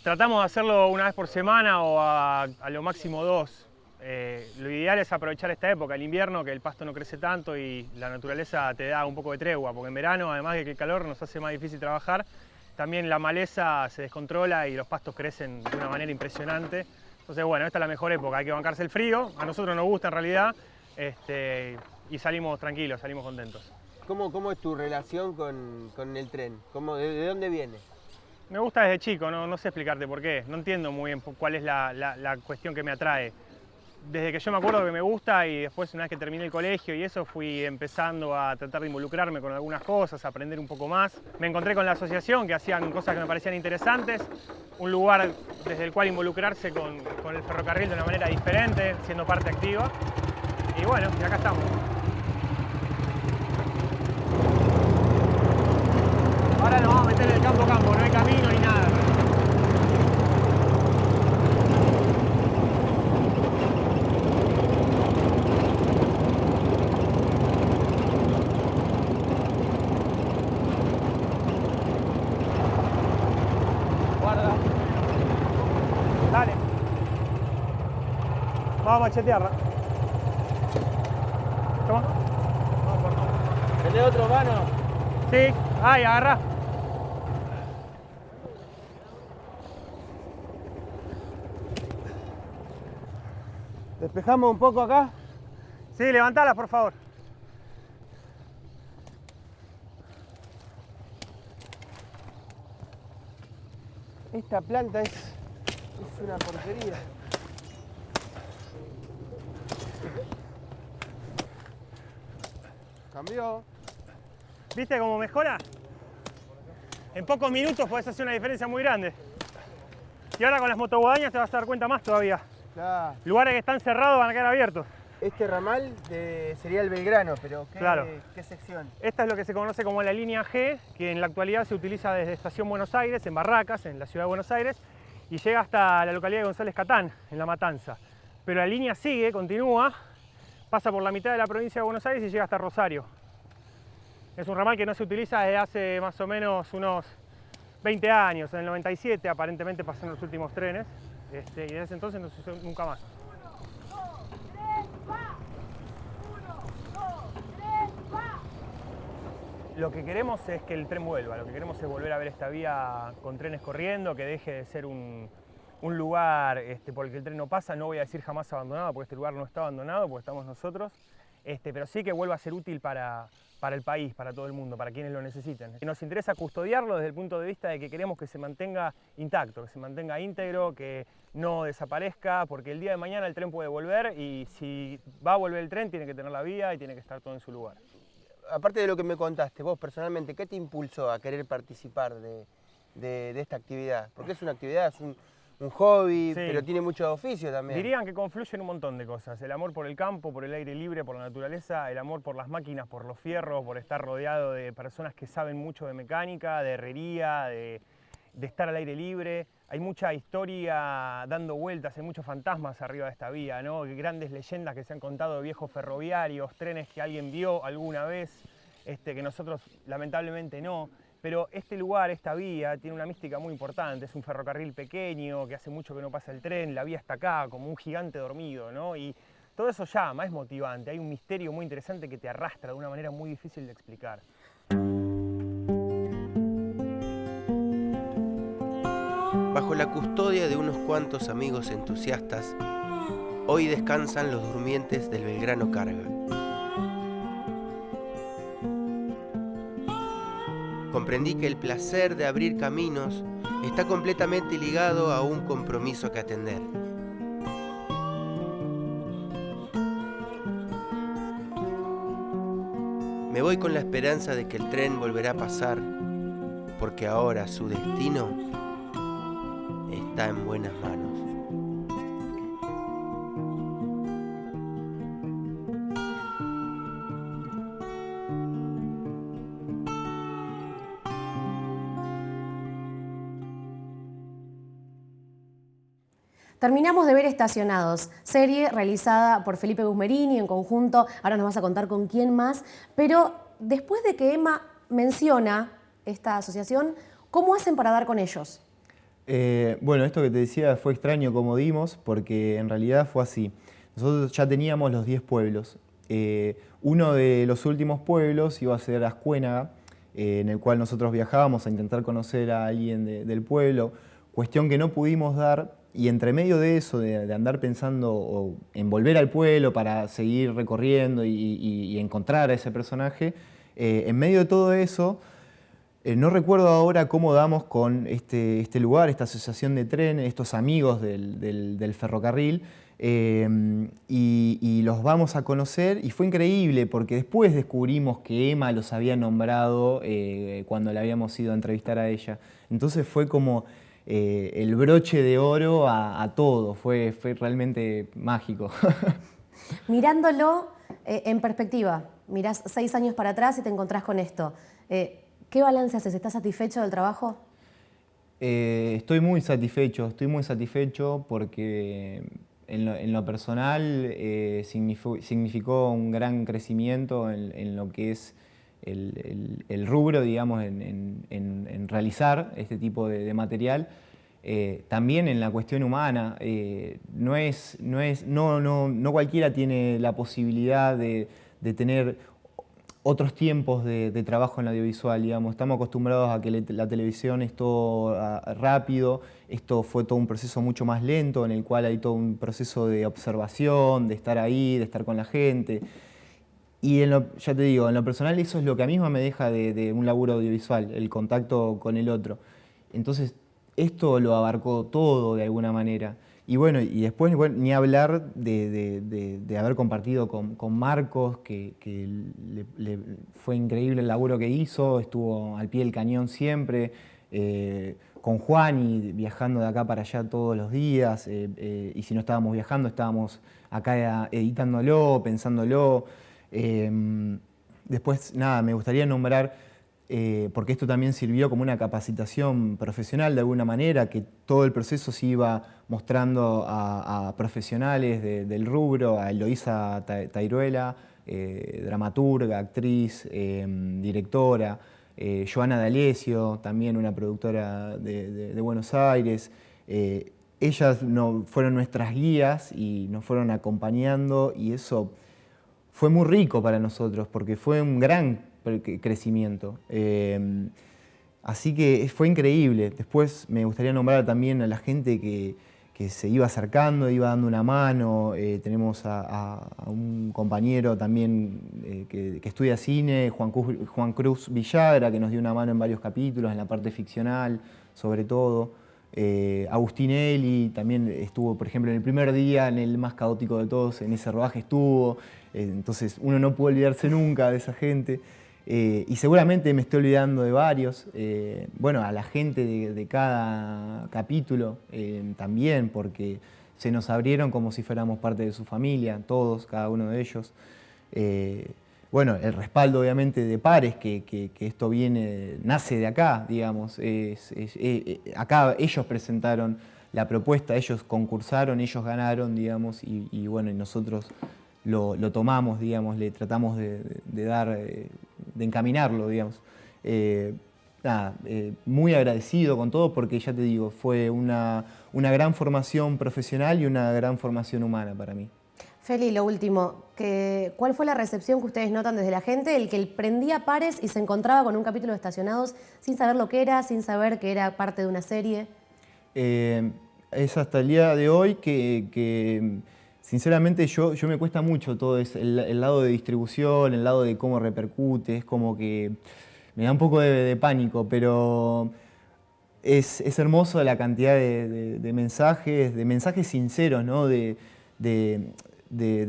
Tratamos de hacerlo una vez por semana o a lo máximo 2. Lo ideal es aprovechar esta época, el invierno, que el pasto no crece tanto y la naturaleza te da un poco de tregua, porque en verano, además de que el calor nos hace más difícil trabajar, también la maleza se descontrola y los pastos crecen de una manera impresionante. Entonces, bueno, esta es la mejor época, hay que bancarse el frío, a nosotros nos gusta en realidad, y salimos tranquilos, salimos contentos. ¿Cómo es tu relación con el tren? ¿De dónde viene? Me gusta desde chico, no sé explicarte por qué, no entiendo muy bien cuál es la cuestión que me atrae. Desde que yo me acuerdo que me gusta y después una vez que terminé el colegio y eso fui empezando a tratar de involucrarme con algunas cosas, a aprender un poco más. Me encontré con la asociación que hacían cosas que me parecían interesantes, un lugar desde el cual involucrarse con el ferrocarril de una manera diferente, siendo parte activa. Y bueno, y acá estamos. Ahora nos vamos a meter en el campo, no hay camino ni nada. Guarda. Dale. Vamos a machetearla. Toma. Vamos por todo. ¿Tenés otro mano? Sí. Ahí, agarra. ¿Despejamos un poco acá? Sí, levantalas, por favor. Esta planta es una porquería. Cambió. ¿Viste cómo mejora? En pocos minutos podés hacer una diferencia muy grande. Y ahora con las motoguadañas te vas a dar cuenta más todavía. Claro. Lugares que están cerrados van a quedar abiertos. Este ramal sería el Belgrano, pero ¿qué sección? Esta es lo que se conoce como la línea G, que en la actualidad se utiliza desde Estación Buenos Aires, en Barracas, en la ciudad de Buenos Aires, y llega hasta la localidad de González Catán, en La Matanza. Pero la línea sigue, continúa, pasa por la mitad de la provincia de Buenos Aires y llega hasta Rosario. Es un ramal que no se utiliza desde hace más o menos unos 20 años, en el 97 aparentemente pasaron los últimos trenes, y desde ese entonces no sucedió nunca más. Lo que queremos es que el tren vuelva, lo que queremos es volver a ver esta vía con trenes corriendo, que deje de ser un lugar por el que el tren no pasa. No voy a decir jamás abandonado, porque este lugar no está abandonado, porque estamos nosotros, pero sí que vuelva a ser útil para el país, para todo el mundo, para quienes lo necesiten. Nos interesa custodiarlo desde el punto de vista de que queremos que se mantenga intacto, que se mantenga íntegro, que no desaparezca, porque el día de mañana el tren puede volver y si va a volver el tren tiene que tener la vía y tiene que estar todo en su lugar. Aparte de lo que me contaste, vos personalmente, ¿qué te impulsó a querer participar de esta actividad? Porque es una actividad, es un hobby, sí, pero tiene mucho oficio también. Dirían que confluyen un montón de cosas. El amor por el campo, por el aire libre, por la naturaleza, el amor por las máquinas, por los fierros, por estar rodeado de personas que saben mucho de mecánica, de herrería, de estar al aire libre. Hay mucha historia dando vueltas, hay muchos fantasmas arriba de esta vía, ¿no? Grandes leyendas que se han contado de viejos ferroviarios, trenes que alguien vio alguna vez, que nosotros lamentablemente no. Pero este lugar, esta vía, tiene una mística muy importante. Es un ferrocarril pequeño, que hace mucho que no pasa el tren, la vía está acá, como un gigante dormido, ¿no? Y todo eso llama, es motivante. Hay un misterio muy interesante que te arrastra de una manera muy difícil de explicar. Bajo la custodia de unos cuantos amigos entusiastas, hoy descansan los durmientes del Belgrano Carga. Comprendí que el placer de abrir caminos está completamente ligado a un compromiso que atender. Me voy con la esperanza de que el tren volverá a pasar, porque ahora su destino está en buenas manos. Terminamos de ver Estacionados, serie realizada por Felipe Gusmerini en conjunto. Ahora nos vas a contar con quién más. Pero después de que Emma menciona esta asociación, ¿cómo hacen para dar con ellos? Bueno, esto que te decía fue extraño como dimos, porque en realidad fue así. Nosotros ya teníamos los 10 pueblos. Uno de los últimos pueblos iba a ser Ascuénaga, en el cual nosotros viajábamos a intentar conocer a alguien del pueblo, cuestión que no pudimos dar. Y entre medio de eso, de andar pensando en volver al pueblo para seguir recorriendo y encontrar a ese personaje, en medio de todo eso, no recuerdo ahora cómo damos con este lugar, esta asociación de trenes, estos amigos del ferrocarril, y los vamos a conocer, y fue increíble porque después descubrimos que Emma los había nombrado cuando la habíamos ido a entrevistar a ella. Entonces fue como el broche de oro a todo, fue realmente mágico. Mirándolo en perspectiva, mirás 6 años para atrás y te encontrás con esto. ¿Qué balance haces? ¿Estás satisfecho del trabajo? Estoy muy satisfecho porque en lo personal significó un gran crecimiento en lo que es el rubro, digamos, en realizar este tipo de material. También en la cuestión humana, no cualquiera tiene la posibilidad de tener otros tiempos de trabajo en la audiovisual, digamos. Estamos acostumbrados a que la televisión es todo rápido. Esto fue todo un proceso mucho más lento, en el cual hay todo un proceso de observación, de estar ahí, de estar con la gente. Y ya te digo, en lo personal eso es lo que a mí me deja de un laburo audiovisual, el contacto con el otro. Entonces, esto lo abarcó todo de alguna manera. Y bueno, y después ni hablar de haber compartido con Marcos, que fue increíble el laburo que hizo, estuvo al pie del cañón siempre, con Juani viajando de acá para allá todos los días, y si no estábamos viajando, estábamos acá editándolo, pensándolo. Después, nada, me gustaría nombrar, porque esto también sirvió como una capacitación profesional de alguna manera, que todo el proceso se iba mostrando a profesionales del rubro, a Eloísa Tairuela, dramaturga, actriz, directora, Joana D'Alessio, también una productora de Buenos Aires. Ellas fueron nuestras guías y nos fueron acompañando, y eso fue muy rico para nosotros porque fue un gran crecimiento. Así que fue increíble. Después me gustaría nombrar también a la gente que se iba acercando, iba dando una mano. Tenemos a un compañero también que estudia cine, Juan Cruz Villagra, que nos dio una mano en varios capítulos, en la parte ficcional, sobre todo. Agustín Eli también estuvo, por ejemplo, en el primer día, en el más caótico de todos, en ese rodaje estuvo. Entonces uno no puede olvidarse nunca de esa gente. Y seguramente me estoy olvidando de varios. Bueno, a la gente de cada capítulo también, porque se nos abrieron como si fuéramos parte de su familia, todos, cada uno de ellos. Bueno, el respaldo obviamente de Pares, que esto nace de acá, digamos. Acá ellos presentaron la propuesta, ellos concursaron, ellos ganaron, digamos, y bueno, y nosotros lo tomamos, digamos, le tratamos de encaminarlo, digamos. Muy agradecido con todo porque, ya te digo, fue una gran formación profesional y una gran formación humana para mí. Feli, lo último, ¿cuál fue la recepción que ustedes notan desde la gente? El que prendía Pares y se encontraba con un capítulo de Estacionados sin saber lo que era, sin saber que era parte de una serie. Es hasta el día de hoy que sinceramente yo me cuesta mucho todo el lado de distribución, el lado de cómo repercute, es como que me da un poco de pánico, pero es hermoso la cantidad de mensajes sinceros, ¿no? de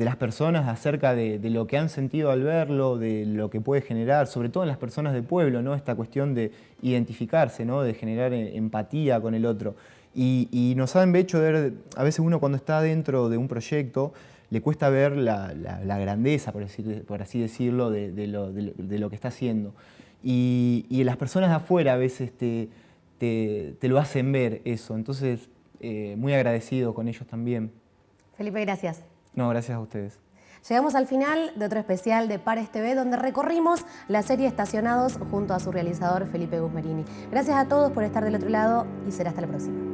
las personas acerca de lo que han sentido al verlo, de lo que puede generar, sobre todo en las personas del pueblo, ¿no? Esta cuestión de identificarse, ¿no? De generar empatía con el otro. Y nos han hecho ver, a veces uno cuando está dentro de un proyecto, le cuesta ver la grandeza, por así decirlo, de lo que está haciendo. Y las personas de afuera a veces te lo hacen ver eso. Entonces, muy agradecido con ellos también. Felipe, gracias. No, gracias a ustedes. Llegamos al final de otro especial de Pares TV, donde recorrimos la serie Estacionados junto a su realizador Felipe Gusmerini. Gracias a todos por estar del otro lado y será hasta la próxima.